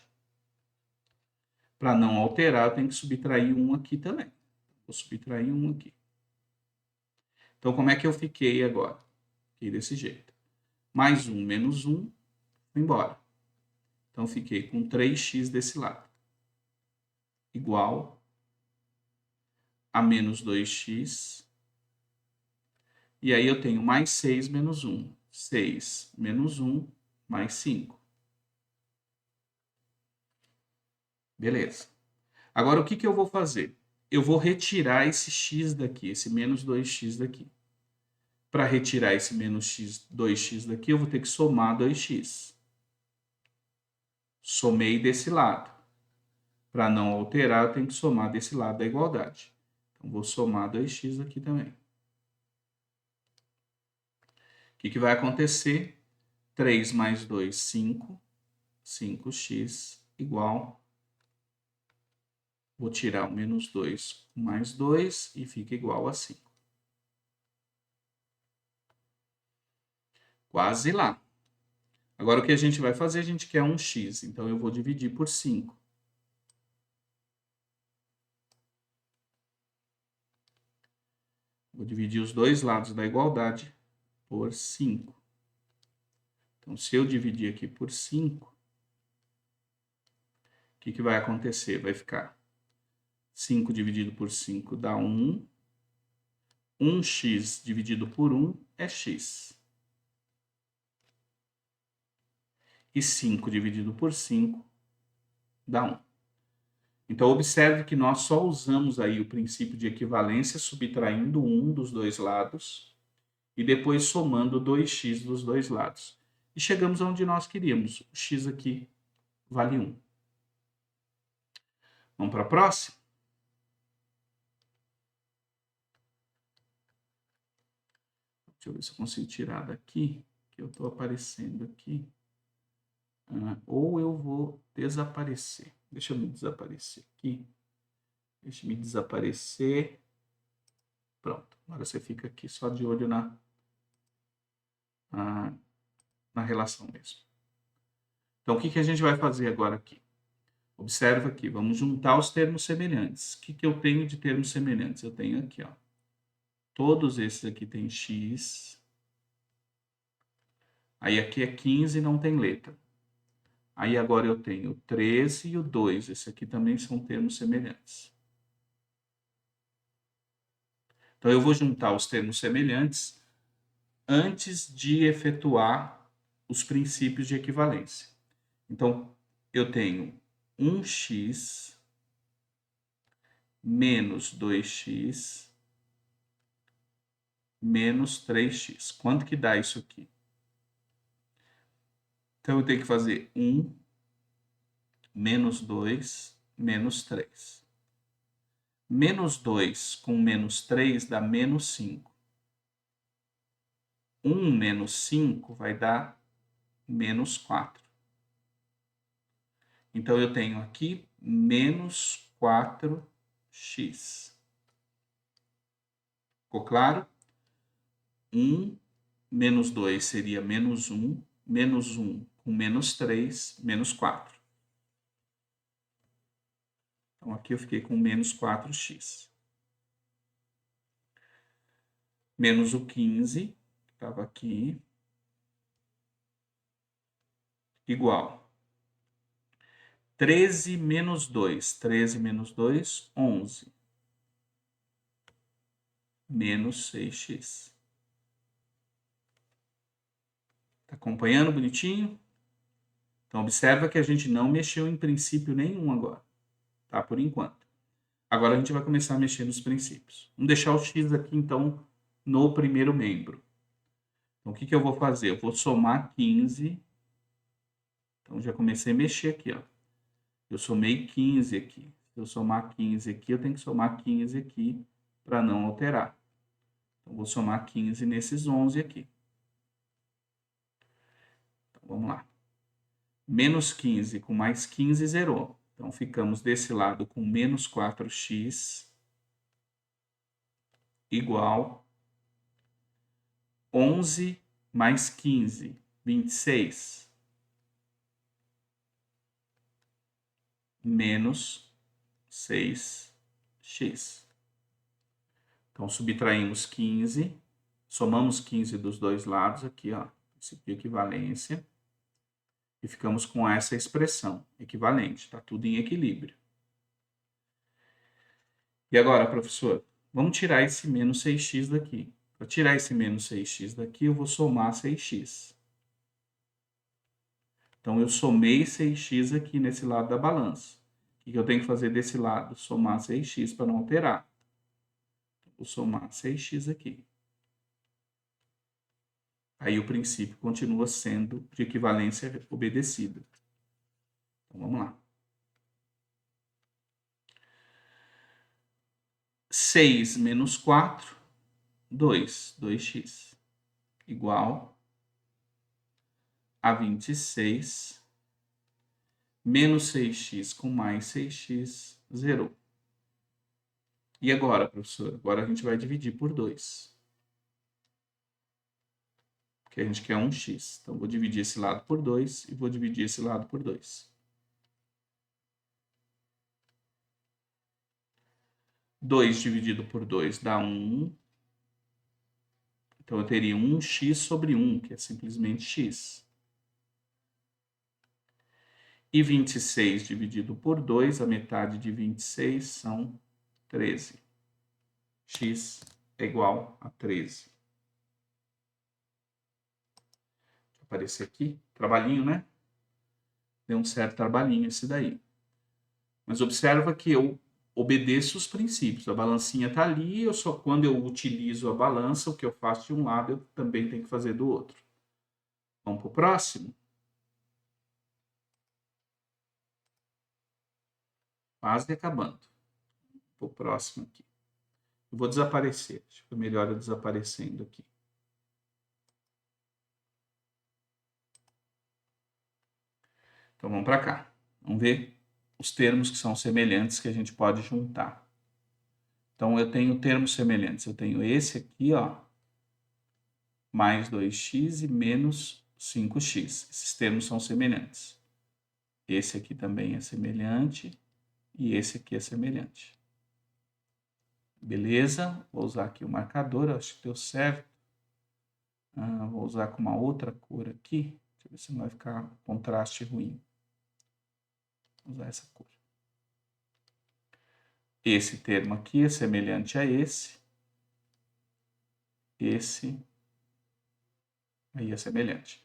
Para não alterar, eu tenho que subtrair 1 aqui também. Vou subtrair 1 aqui. Então, como é que eu fiquei agora? Fiquei desse jeito. Mais 1 menos 1, foi embora. Então, fiquei com 3x desse lado. Igual a menos 2x. E aí eu tenho mais 6 menos 1. 6 menos 1 mais 5. Beleza. Agora, o que eu vou fazer? Eu vou retirar esse x daqui, esse menos 2x daqui. Para retirar esse menos 2x daqui, eu vou ter que somar 2x. Somei desse lado. Para não alterar, eu tenho que somar desse lado da igualdade. Então, vou somar 2x aqui também. O que vai acontecer? 3 mais 2, 5. 5x igual. Vou tirar o menos 2 com mais 2 e fica igual a 5. Quase lá. Agora, o que a gente vai fazer? A gente quer um x, então eu vou dividir por 5. Vou dividir os dois lados da igualdade por 5. Então, se eu dividir aqui por 5, o que vai acontecer? Vai ficar 5 dividido por 5 dá 1. 1x dividido por 1 é x. E 5 dividido por 5 dá 1. Então, observe que nós só usamos aí o princípio de equivalência subtraindo 1 dos dois lados e depois somando 2x dos dois lados. E chegamos onde nós queríamos. O x aqui vale 1. Vamos para a próxima? Deixa eu ver se eu consigo tirar daqui, que eu estou aparecendo aqui. Ou eu vou desaparecer. Deixa eu me desaparecer aqui. Deixa eu me desaparecer. Pronto. Agora você fica aqui só de olho na relação mesmo. Então, o que a gente vai fazer agora aqui? Observa aqui, vamos juntar os termos semelhantes. O que eu tenho de termos semelhantes? Eu tenho aqui, ó. Todos esses aqui tem x. Aí aqui é 15 e não tem letra. Aí agora eu tenho o 13 e o 2. Esse aqui também são termos semelhantes. Então, eu vou juntar os termos semelhantes antes de efetuar os princípios de equivalência. Então, eu tenho 1x menos 2x menos 3x. Quanto que dá isso aqui? Então, eu tenho que fazer 1 menos 2 menos 3. Menos 2 com menos 3 dá menos 5. 1 menos 5 vai dar menos 4. Então, eu tenho aqui menos 4x. Ficou claro? 1 menos 2 seria menos 1. Menos 1 com menos 3, menos 4. Então, aqui eu fiquei com menos 4x. Menos o 15, que estava aqui, igual. 13 menos 2. 13 menos 2, 11. Menos 6x. Tá acompanhando bonitinho? Então, observa que a gente não mexeu em princípio nenhum agora, tá? Por enquanto. Agora a gente vai começar a mexer nos princípios. Vamos deixar o x aqui, então, no primeiro membro. Então, o que eu vou fazer? Eu vou somar 15. Então, já comecei a mexer aqui, ó. Eu somei 15 aqui. Se eu somar 15 aqui, eu tenho que somar 15 aqui para não alterar. Então, vou somar 15 nesses 11 aqui. Então, vamos lá. Menos 15 com mais 15, zerou. Então, ficamos desse lado com menos 4x igual 11 mais 15, 26. Menos 6x. Então, subtraímos 15, somamos 15 dos dois lados aqui, ó, princípio de equivalência, e ficamos com essa expressão equivalente, está tudo em equilíbrio. E agora, professor, vamos tirar esse menos 6x daqui. Para tirar esse menos 6x daqui, eu vou somar 6x. Então, eu somei 6x aqui nesse lado da balança. O que eu tenho que fazer desse lado? Somar 6x para não alterar. Vou somar 6x aqui. Aí o princípio continua sendo de equivalência obedecido. Então, vamos lá. 6 menos 4, 2. 2x. Igual a 26 menos 6x com mais 6x, zerou. E agora, professor? Agora a gente vai dividir por 2. Porque a gente quer 1x. Então, vou dividir esse lado por 2 e vou dividir esse lado por 2. 2 dividido por 2 dá 1. Então, eu teria 1x sobre 1, que é simplesmente x. E 26 dividido por 2, a metade de 26 são 13. X é igual a 13. Deixa eu aparecer aqui. Trabalhinho, né? Deu um certo trabalhinho esse daí. Mas observa que eu obedeço os princípios. A balancinha está ali, quando eu utilizo a balança, o que eu faço de um lado, eu também tenho que fazer do outro. Vamos para o próximo? Quase acabando. Vou para o próximo aqui. Eu vou desaparecer. Acho que é melhor eu desaparecendo aqui. Então vamos para cá. Vamos ver os termos que são semelhantes que a gente pode juntar. Então eu tenho termos semelhantes. Eu tenho esse aqui, ó, mais 2x e menos 5x. Esses termos são semelhantes. Esse aqui também é semelhante e esse aqui é semelhante. Beleza? Vou usar aqui o marcador, acho que deu certo. Vou usar com uma outra cor aqui. Deixa eu ver se não vai ficar contraste ruim. Vou usar essa cor. Esse termo aqui é semelhante a esse. Esse aí é semelhante.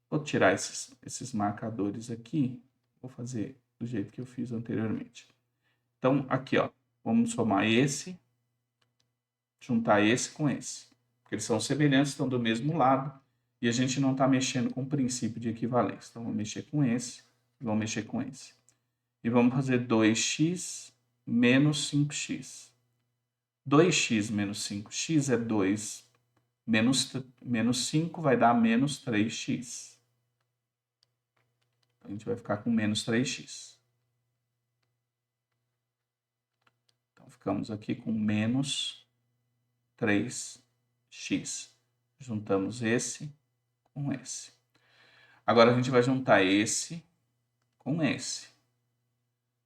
Vou tirar esses marcadores aqui. Vou fazer do jeito que eu fiz anteriormente. Então, aqui, ó, vamos somar esse, juntar esse com esse. Porque eles são semelhantes, estão do mesmo lado. E a gente não está mexendo com o princípio de equivalência. Então, vamos mexer com esse e vamos mexer com esse. E vamos fazer 2x menos 5x. 2x menos 5x é 2 menos 5 vai dar menos 3x. Então, a gente vai ficar com menos 3x. Então, ficamos aqui com menos 3x. Juntamos esse com esse. Agora, a gente vai juntar esse com esse.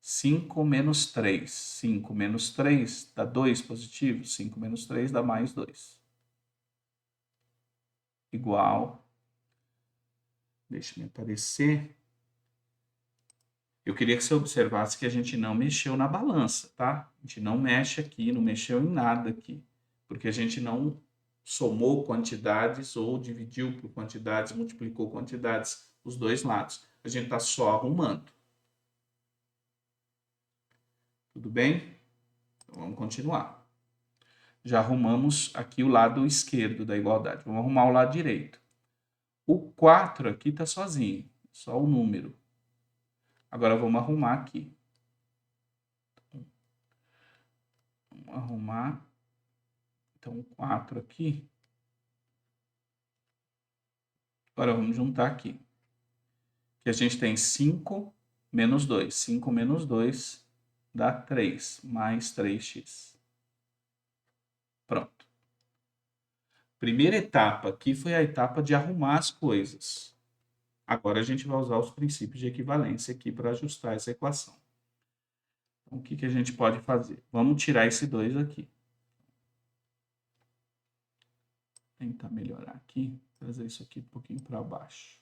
5 menos 3. 5 menos 3 dá 2 positivo. 5 menos 3 dá mais 2. Igual. Deixa eu aparecer. Eu queria que você observasse que a gente não mexeu na balança, tá? A gente não mexe aqui, não mexeu em nada aqui. Porque a gente não somou quantidades ou dividiu por quantidades, multiplicou quantidades, os dois lados. A gente está só arrumando. Tudo bem? Então, vamos continuar. Já arrumamos aqui o lado esquerdo da igualdade. Vamos arrumar o lado direito. O 4 aqui está sozinho, só o número. Agora vamos arrumar aqui. Vamos arrumar. Então, o 4 aqui. Agora vamos juntar aqui. Que a gente tem 5 menos 2. 5 menos 2 dá 3, mais 3x. Pronto. Primeira etapa aqui foi a etapa de arrumar as coisas. Agora a gente vai usar os princípios de equivalência aqui para ajustar essa equação. Então, o que a gente pode fazer? Vamos tirar esse 2 aqui. Tentar melhorar aqui, trazer isso aqui um pouquinho para baixo.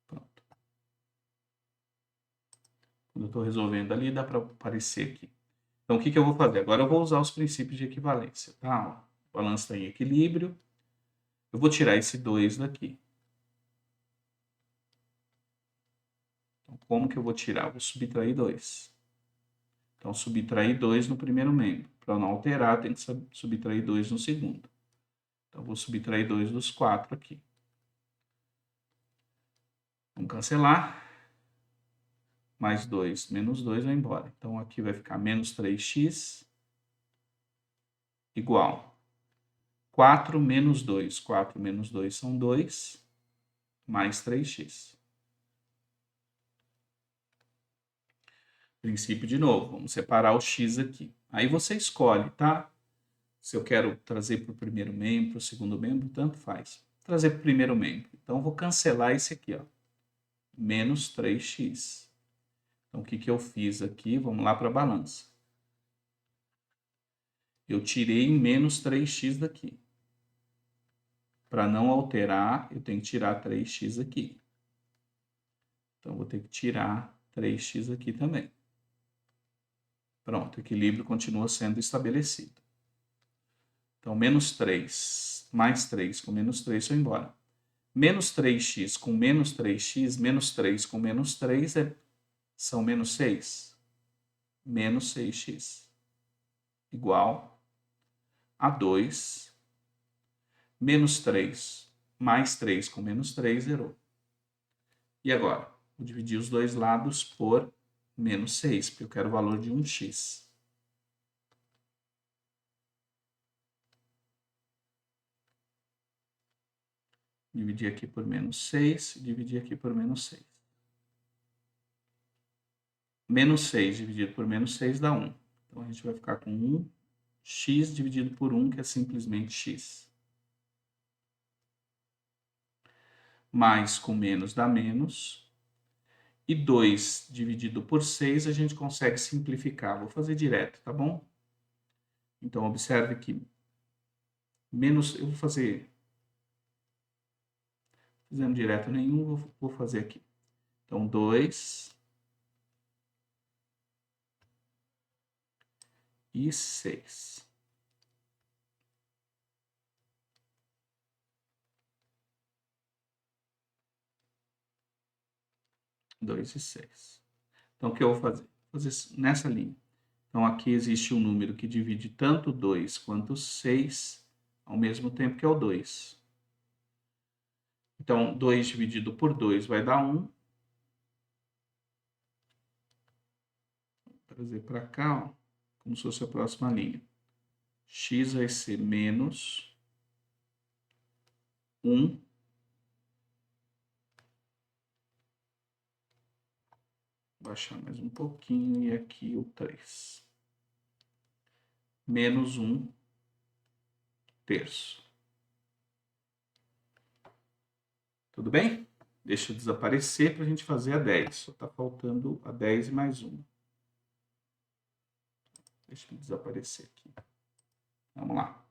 Pronto. Quando eu estou resolvendo ali, dá para aparecer aqui. Então, o que eu vou fazer? Agora eu vou usar os princípios de equivalência, tá? O balanço está em equilíbrio. Eu vou tirar esse 2 daqui. Então, como que eu vou tirar? Eu vou subtrair 2. Então, subtrair 2 no primeiro membro. Para não alterar, tem que subtrair 2 no segundo. Então, vou subtrair 2 dos 4 aqui. Vamos cancelar. Mais 2 menos 2 vai embora. Então, aqui vai ficar menos 3x igual 4 menos 2. 4 menos 2 são 2, mais 3x. Princípio de novo. Vamos separar o x aqui. Aí você escolhe, tá? Se eu quero trazer para o primeiro membro, para o segundo membro, tanto faz. Trazer para o primeiro membro. Então, eu vou cancelar esse aqui, ó. Menos 3x. Então, o que eu fiz aqui? Vamos lá para a balança. Eu tirei menos 3x daqui. Para não alterar, eu tenho que tirar 3x aqui. Então, vou ter que tirar 3x aqui também. Pronto, o equilíbrio continua sendo estabelecido. Então, menos 3 mais 3 com menos 3 foi embora. Menos 3x com menos 3x, menos 3 com menos 3 são menos 6. Menos 6x. Igual a 2. Menos 3 mais 3 com menos 3 zerou. E agora? Vou dividir os dois lados por menos 6, porque eu quero o valor de 1x. Dividir aqui por menos 6, dividir aqui por menos 6. Menos 6 dividido por menos 6 dá 1. Então, a gente vai ficar com 1x dividido por 1, que é simplesmente x. Mais com menos dá menos. E 2 dividido por 6 a gente consegue simplificar. Vou fazer direto, tá bom? Então, observe que menos... Eu vou fazer... Fazendo direto nenhum, vou fazer aqui. Então, 2 e 6. Dois e 6. Então, o que eu vou fazer? Vou fazer nessa linha. Então, aqui existe um número que divide tanto 2 quanto 6 ao mesmo tempo, que é o 2. Então, 2 dividido por 2 vai dar 1. Vou trazer para cá, ó, como se fosse a próxima linha. X vai ser menos 1. Baixar mais um pouquinho e aqui o 3. Menos 1 terço. Tudo bem? Deixa eu desaparecer para a gente fazer a 10. Só está faltando a 10 e mais 1. Deixa eu desaparecer aqui. Vamos lá.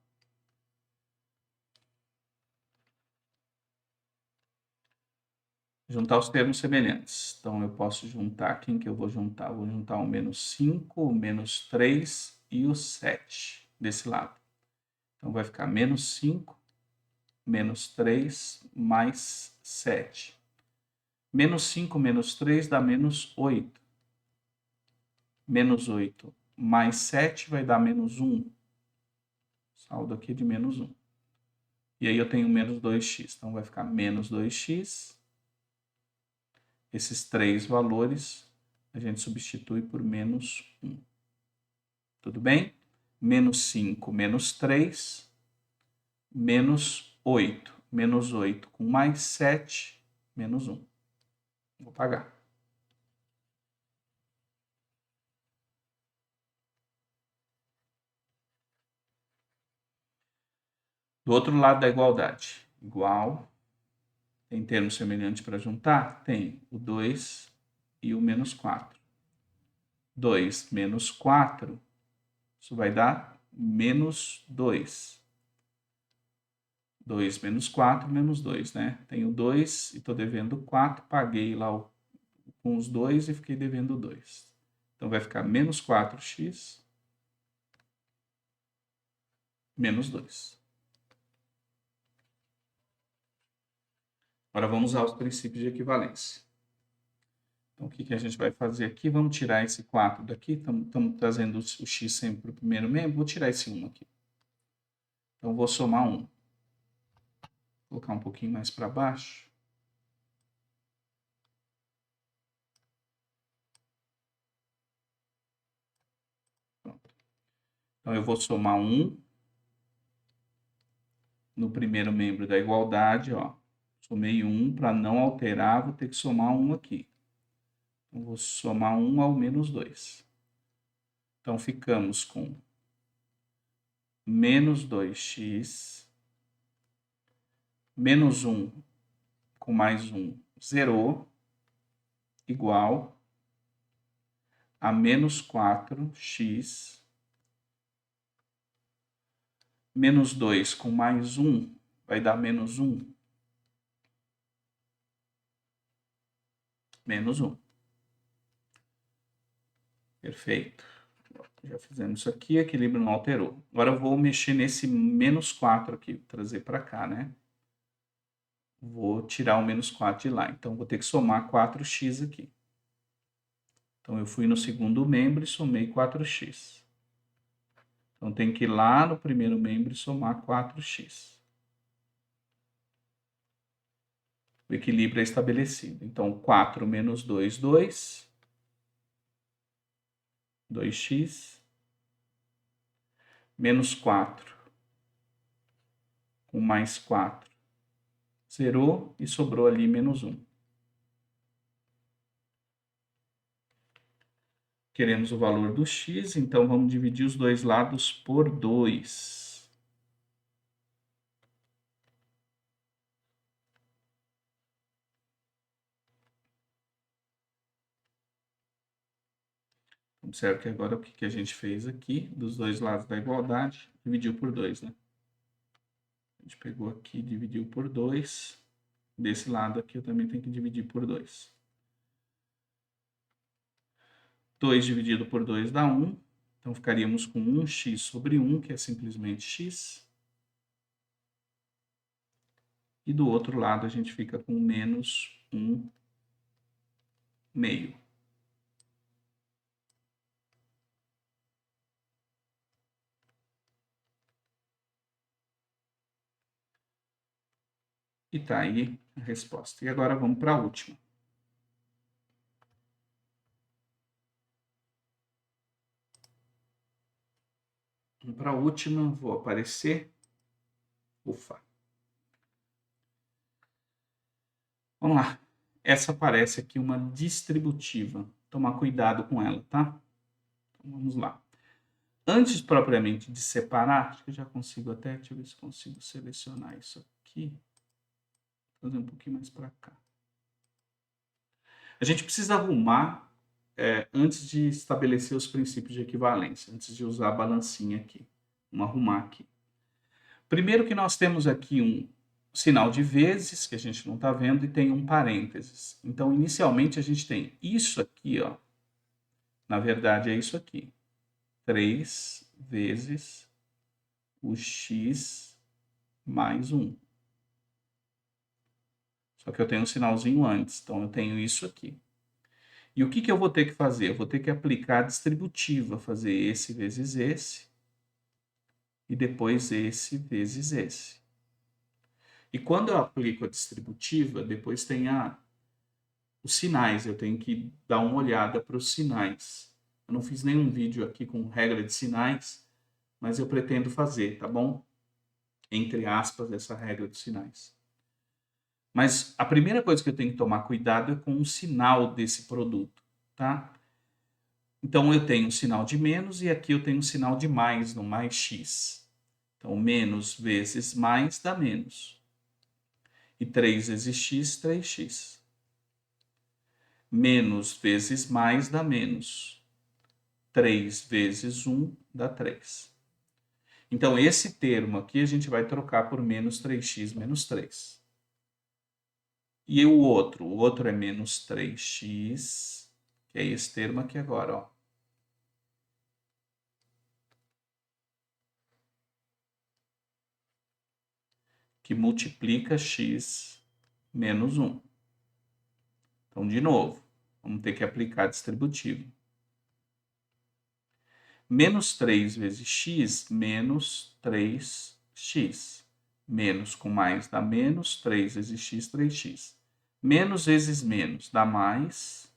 Juntar os termos semelhantes. Então, eu posso juntar, quem que eu vou juntar? Vou juntar o menos 5, o menos 3 e o 7 desse lado. Então, vai ficar menos 5, menos 3, mais 7. Menos 5 menos 3 dá menos 8. Menos 8 mais 7 vai dar menos 1. Saldo aqui de menos 1. E aí eu tenho menos 2x. Então, vai ficar menos 2x. Esses três valores a gente substitui por menos 1. Tudo bem? Menos 5 menos 3, menos 8. Menos 8 com mais 7, menos 1. Vou pagar. Do outro lado da igualdade, igual, tem termos semelhantes para juntar? Tem o 2 e o menos 4. 2 menos 4, isso vai dar menos 2. 2 menos 4, menos 2, né? Tenho 2 e estou devendo 4, paguei lá com os 2 e fiquei devendo 2. Então, vai ficar menos 4x menos 2. Agora, vamos usar os princípios de equivalência. Então, o que a gente vai fazer aqui? Vamos tirar esse 4 daqui. Estamos trazendo o x sempre para o primeiro membro. Vou tirar esse 1 aqui. Então, vou somar 1. Vou colocar um pouquinho mais para baixo. Pronto. Então, eu vou somar 1 no primeiro membro da igualdade, ó. Somei 1, para não alterar, vou ter que somar 1 aqui. Então, vou somar 1 ao menos 2. Então, ficamos com menos 2x, menos 1 com mais 1, zerou, igual a menos 4x, menos 2 com mais 1, vai dar menos 1, menos 1. Perfeito. Já fizemos isso aqui, equilíbrio não alterou. Agora eu vou mexer nesse menos 4 aqui, trazer para cá, né? Vou tirar o menos 4 de lá. Então, vou ter que somar 4x aqui. Então, eu fui no segundo membro e somei 4x. Então, tem que ir lá no primeiro membro e somar 4x. O equilíbrio é estabelecido. Então, 4 menos 2, 2. 2x. Menos 4. Com mais 4. Zerou e sobrou ali menos 1. Queremos o valor do x, então vamos dividir os dois lados por 2. Observe que agora o que a gente fez aqui, dos dois lados da igualdade, dividiu por 2, né? A gente pegou aqui, dividiu por 2. Desse lado aqui eu também tenho que dividir por 2. 2 dividido por 2 dá 1. Então, ficaríamos com 1x sobre 1, que é simplesmente x. E do outro lado, a gente fica com menos 1 meio. E tá aí a resposta. E agora vamos para a última. Vamos para a última, vou aparecer. Ufa. Vamos lá. Essa parece aqui uma distributiva. Tomar cuidado com ela, tá? Então, vamos lá. Antes propriamente de separar, acho que eu já consigo até, deixa eu ver se consigo selecionar isso aqui. Vou fazer um pouquinho mais para cá. A gente precisa arrumar antes de estabelecer os princípios de equivalência, antes de usar a balancinha aqui. Vamos arrumar aqui. Primeiro que nós temos aqui um sinal de vezes, que a gente não está vendo, e tem um parênteses. Então, inicialmente, a gente tem isso aqui, ó. Na verdade, é isso aqui. 3 vezes o x mais 1. Só que eu tenho um sinalzinho antes, então eu tenho isso aqui. E o que eu vou ter que fazer? Eu vou ter que aplicar a distributiva, fazer esse vezes esse, e depois esse vezes esse. E quando eu aplico a distributiva, depois tem os sinais, eu tenho que dar uma olhada para os sinais. Eu não fiz nenhum vídeo aqui com regra de sinais, mas eu pretendo fazer, tá bom? Entre aspas, essa regra dos sinais. Mas a primeira coisa que eu tenho que tomar cuidado é com o sinal desse produto, tá? Então, eu tenho um sinal de menos e aqui eu tenho um sinal de mais, no mais x. Então, menos vezes mais dá menos. E 3 vezes x, 3x. Menos vezes mais dá menos. 3 vezes 1 dá 3. Então, esse termo aqui a gente vai trocar por menos 3x menos 3. E o outro é menos 3x, que é esse termo aqui agora, ó. Que multiplica x menos 1. Então, de novo, vamos ter que aplicar distributivo. Menos 3 vezes x, menos 3x. Menos com mais dá menos, 3 vezes x, 3x. Menos vezes menos dá mais,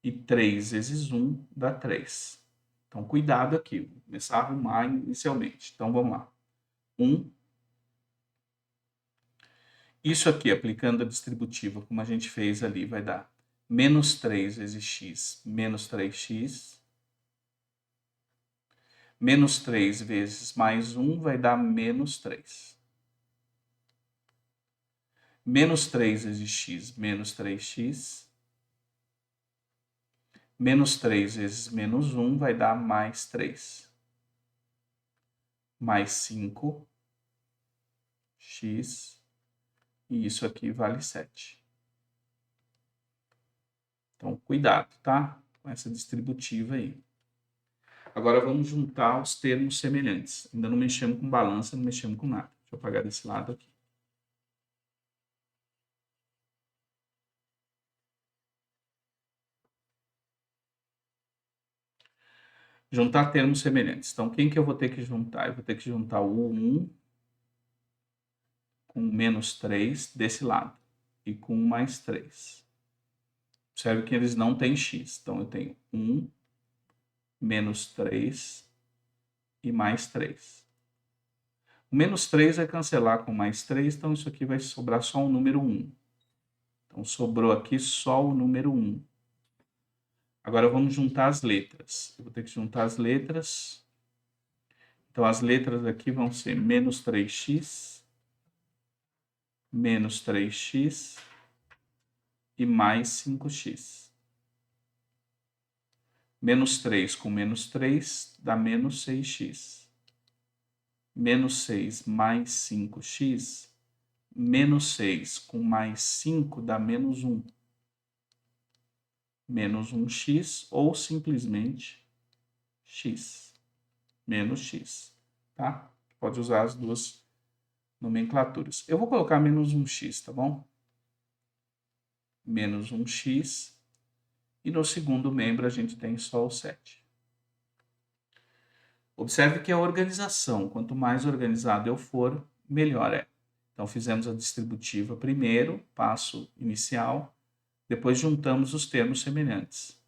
e 3 vezes 1 dá 3. Então, cuidado aqui, vou começar a arrumar inicialmente. Então, vamos lá. 1. Isso aqui, aplicando a distributiva, como a gente fez ali, vai dar menos 3 vezes x, menos 3x. Menos 3 vezes mais 1 vai dar menos 3. Menos 3 vezes x, menos 3x. Menos 3 vezes menos 1 vai dar mais 3. Mais 5x. E isso aqui vale 7. Então, cuidado, tá? Com essa distributiva aí. Agora vamos juntar os termos semelhantes. Ainda não mexemos com balança, não mexemos com nada. Deixa eu apagar desse lado aqui. Juntar termos semelhantes. Então, quem que eu vou ter que juntar? Eu vou ter que juntar o 1 com menos 3 desse lado. E com mais 3. Observe que eles não têm x. Então, eu tenho 1, menos 3 e mais 3. O menos 3 vai cancelar com mais 3, então isso aqui vai sobrar só o número 1. Então, sobrou aqui só o número 1. Agora, vamos juntar as letras. Eu vou ter que juntar as letras. Então, as letras aqui vão ser menos 3x, menos 3x e mais 5x. Menos 3 com menos 3 dá menos 6x. Menos 6 mais 5x, menos 6 com mais 5 dá menos 1. menos 1x ou simplesmente x, menos x, tá? Pode usar as duas nomenclaturas. Eu vou colocar menos 1x, tá bom? Menos 1x, e no segundo membro a gente tem só o 7. Observe que a organização, quanto mais organizado eu for, melhor é. Então, fizemos a distributiva primeiro, passo inicial, depois juntamos os termos semelhantes.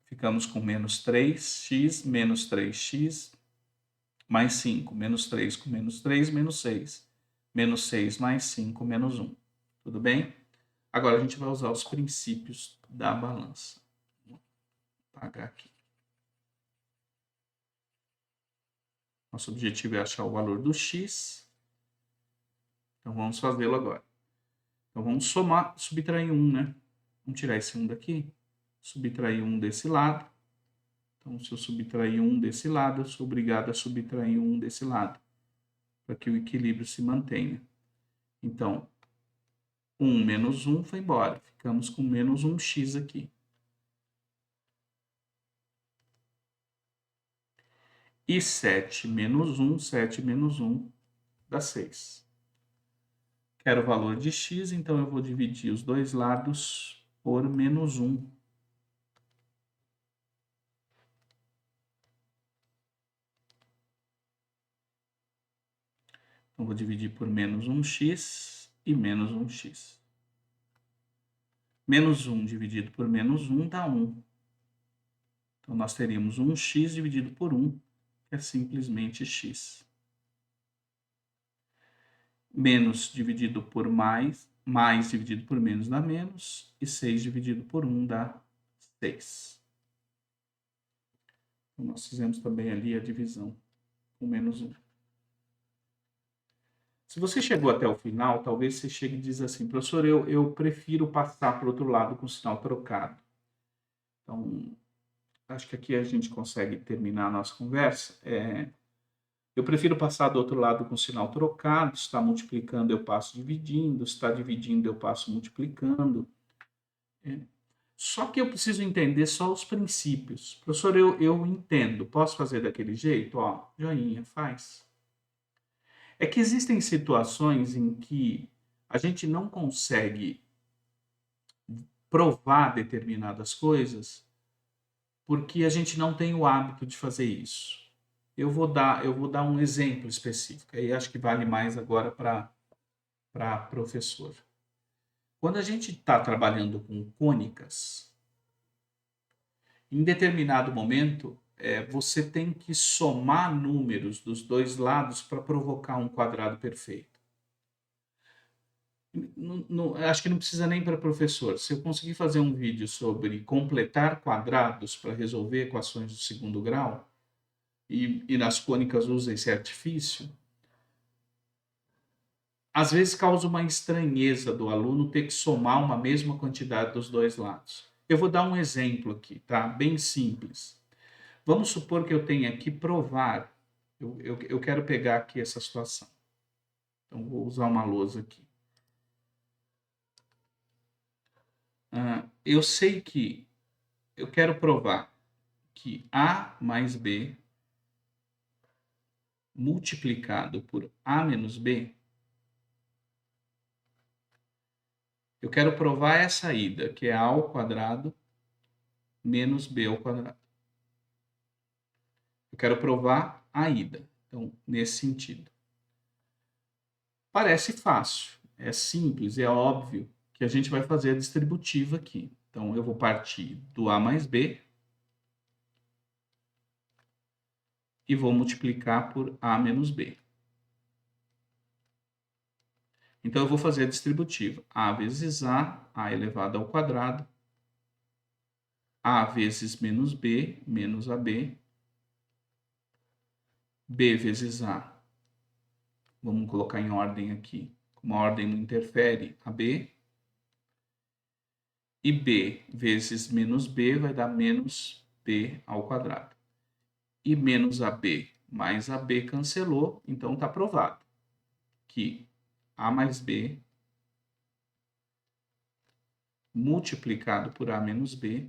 Ficamos com menos 3x, menos 3x, mais 5, menos 3 com menos 3, menos 6. Menos 6 mais 5, menos 1. Tudo bem? Agora a gente vai usar os princípios da balança. Vou apagar aqui. Nosso objetivo é achar o valor do x. Então vamos fazê-lo agora. Então vamos somar, subtrair 1, né? Vamos tirar esse 1 daqui, subtrair 1 desse lado. Então, se eu subtrair 1 desse lado, eu sou obrigado a subtrair 1 desse lado, para que o equilíbrio se mantenha. Então, 1 menos 1 foi embora. Ficamos com menos 1x aqui. E 7 menos 1 dá 6. Quero o valor de x, então eu vou dividir os dois lados por menos 1. Então, vou dividir por menos 1x e menos 1x. Menos 1 dividido por menos 1 dá 1. Então, nós teríamos 1x dividido por 1, que é simplesmente x. Menos dividido por mais dividido por menos dá menos, e 6 dividido por 1 dá 6. Então, nós fizemos também ali a divisão com menos 1. Se você chegou até o final, talvez você chegue e diz assim, professor, eu prefiro passar para o outro lado com o sinal trocado. Então, acho que aqui a gente consegue terminar a nossa conversa. Eu prefiro passar do outro lado com o sinal trocado, se está multiplicando eu passo dividindo, se está dividindo eu passo multiplicando. Só que eu preciso entender só os princípios. Professor, eu entendo, posso fazer daquele jeito? Ó, joinha, faz. É que existem situações em que a gente não consegue provar determinadas coisas porque a gente não tem o hábito de fazer isso. Eu vou dar um exemplo específico, aí acho que vale mais agora para professor. Quando a gente está trabalhando com cônicas, em determinado momento, você tem que somar números dos dois lados para provocar um quadrado perfeito. Acho que não precisa nem para professor. Se eu conseguir fazer um vídeo sobre completar quadrados para resolver equações do segundo grau, e nas cônicas usa esse artifício, às vezes causa uma estranheza do aluno ter que somar uma mesma quantidade dos dois lados. Eu vou dar um exemplo aqui, tá? Bem simples. Vamos supor que eu tenha que provar, eu quero pegar aqui essa situação. Então, vou usar uma lousa aqui. Eu sei que eu quero provar que A mais B multiplicado por A menos B, eu quero provar essa ida, que é A ao quadrado menos B ao quadrado. Eu quero provar a ida. Então, nesse sentido. Parece fácil, é simples, é óbvio que a gente vai fazer a distributiva aqui. Então, eu vou partir do A mais B e vou multiplicar por A menos B. Então, eu vou fazer a distributiva. A vezes A elevado ao quadrado, A vezes menos B, menos AB, B vezes A. Vamos colocar em ordem aqui. Como a ordem não interfere, AB. E B vezes menos B vai dar menos B ao quadrado. E menos AB mais AB cancelou, então está provado que A mais B multiplicado por A menos B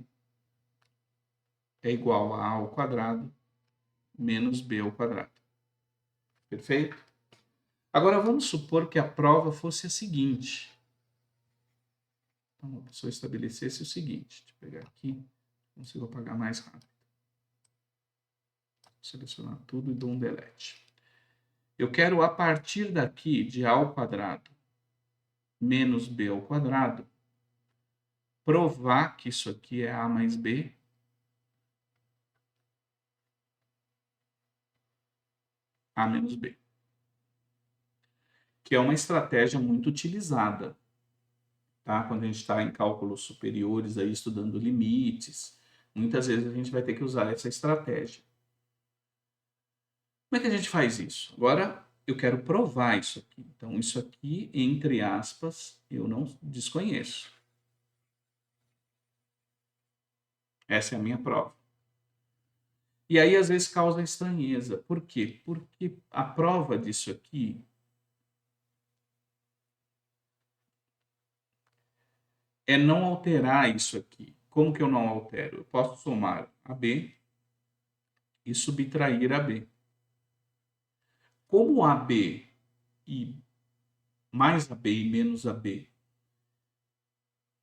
é igual a A ao quadrado menos B ao quadrado. Perfeito? Agora, vamos supor que a prova fosse a seguinte. Então, a pessoa estabelecesse o seguinte. Deixa eu pegar aqui, consigo apagar mais rápido. Vou selecionar tudo e dou um delete. Eu quero, a partir daqui, de A ao quadrado menos B ao quadrado, provar que isso aqui é A mais B A menos B. Que é uma estratégia muito utilizada, tá? Quando a gente está em cálculos superiores, aí, estudando limites, muitas vezes a gente vai ter que usar essa estratégia. Como é que a gente faz isso? Agora, eu quero provar isso aqui. Então, isso aqui, entre aspas, eu não desconheço. Essa é a minha prova. E aí, às vezes, causa estranheza. Por quê? Porque a prova disso aqui é não alterar isso aqui. Como que eu não altero? Eu posso somar AB e subtrair AB. Como AB e mais AB e menos AB,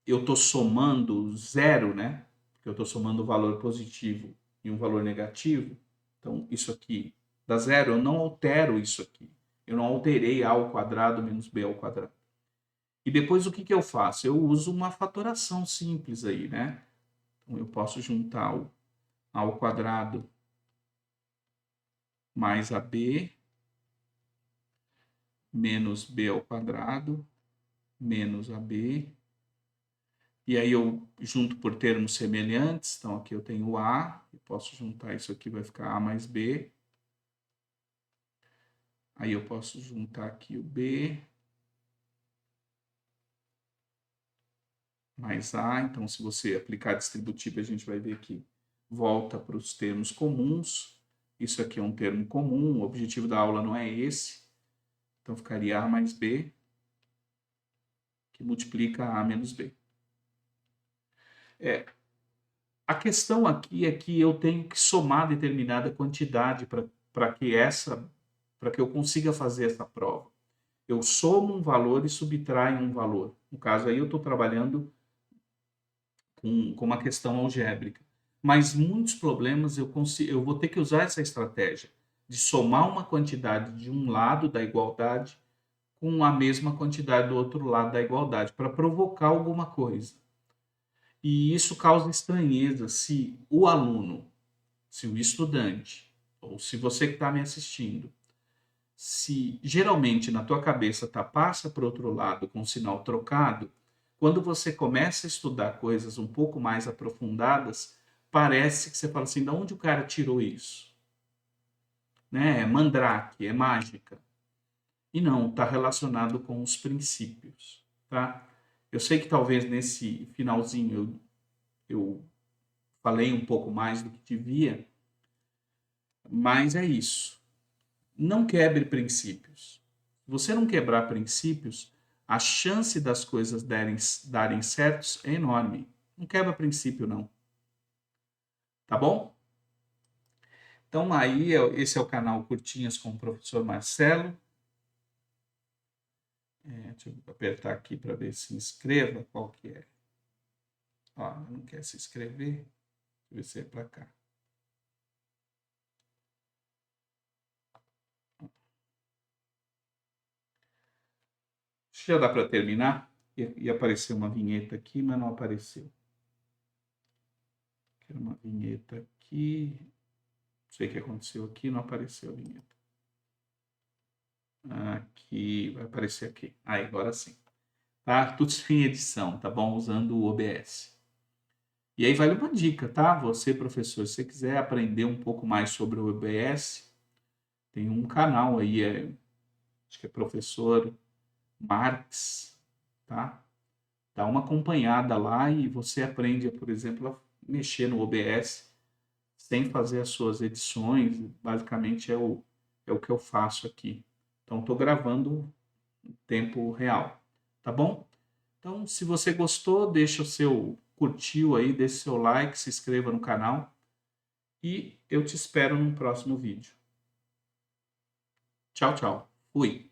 eu estou somando zero, né? Porque eu estou somando um valor positivo e um valor negativo. Então, isso aqui dá zero, eu não altero isso aqui. Eu não alterei A ao quadrado menos B ao quadrado. E depois o que, que eu faço? Eu uso uma fatoração simples aí, né? Então, eu posso juntar o A ao quadrado mais AB menos B ao quadrado menos AB. E aí eu junto por termos semelhantes. Então, aqui eu tenho A. Eu posso juntar isso aqui, vai ficar A mais B. Aí eu posso juntar aqui o B mais A. Então, se você aplicar a distributiva, a gente vai ver que volta para os termos comuns. Isso aqui é um termo comum. O objetivo da aula não é esse. Então, ficaria A mais B, que multiplica A menos B. A questão aqui é que eu tenho que somar determinada quantidade para que eu consiga fazer essa prova. Eu somo um valor e subtraio um valor. No caso aí eu estou trabalhando com uma questão algébrica. Mas muitos problemas eu vou ter que usar essa estratégia de somar uma quantidade de um lado da igualdade com a mesma quantidade do outro lado da igualdade, para provocar alguma coisa. E isso causa estranheza se o aluno, se o estudante, ou se você que está me assistindo, se geralmente na tua cabeça passa para o outro lado com o sinal trocado, quando você começa a estudar coisas um pouco mais aprofundadas, parece que você fala assim, de onde o cara tirou isso? Né? É mandrake, é mágica. E não, está relacionado com os princípios. Tá? Eu sei que talvez nesse finalzinho eu falei um pouco mais do que devia, mas é isso. Não quebre princípios. Se você não quebrar princípios, a chance das coisas darem certos é enorme. Não quebra princípio, não. Tá bom? Então, aí, esse é o canal Curtinhas com o professor Marcelo. Deixa eu apertar aqui para ver se inscreva. Qual que é? Ó, não quer se inscrever? Deixa eu ver se é para cá. Já dá para terminar? Ia aparecer uma vinheta aqui, mas não apareceu. Quero uma vinheta aqui. Não sei o que aconteceu aqui, não apareceu a vinheta. Aqui, vai aparecer aqui. Aí, agora sim. Tá? Tudo sem edição, tá bom? Usando o OBS. E aí vale uma dica, tá? Você, professor, se você quiser aprender um pouco mais sobre o OBS, tem um canal aí, acho que é Professor Marx, tá? Dá uma acompanhada lá e você aprende, por exemplo, a mexer no OBS sem fazer as suas edições. Basicamente é o que eu faço aqui. Então, estou gravando em tempo real, tá bom? Então, se você gostou, deixa o seu curtiu aí, deixa o seu like, se inscreva no canal e eu te espero no próximo vídeo. Tchau, tchau. Fui.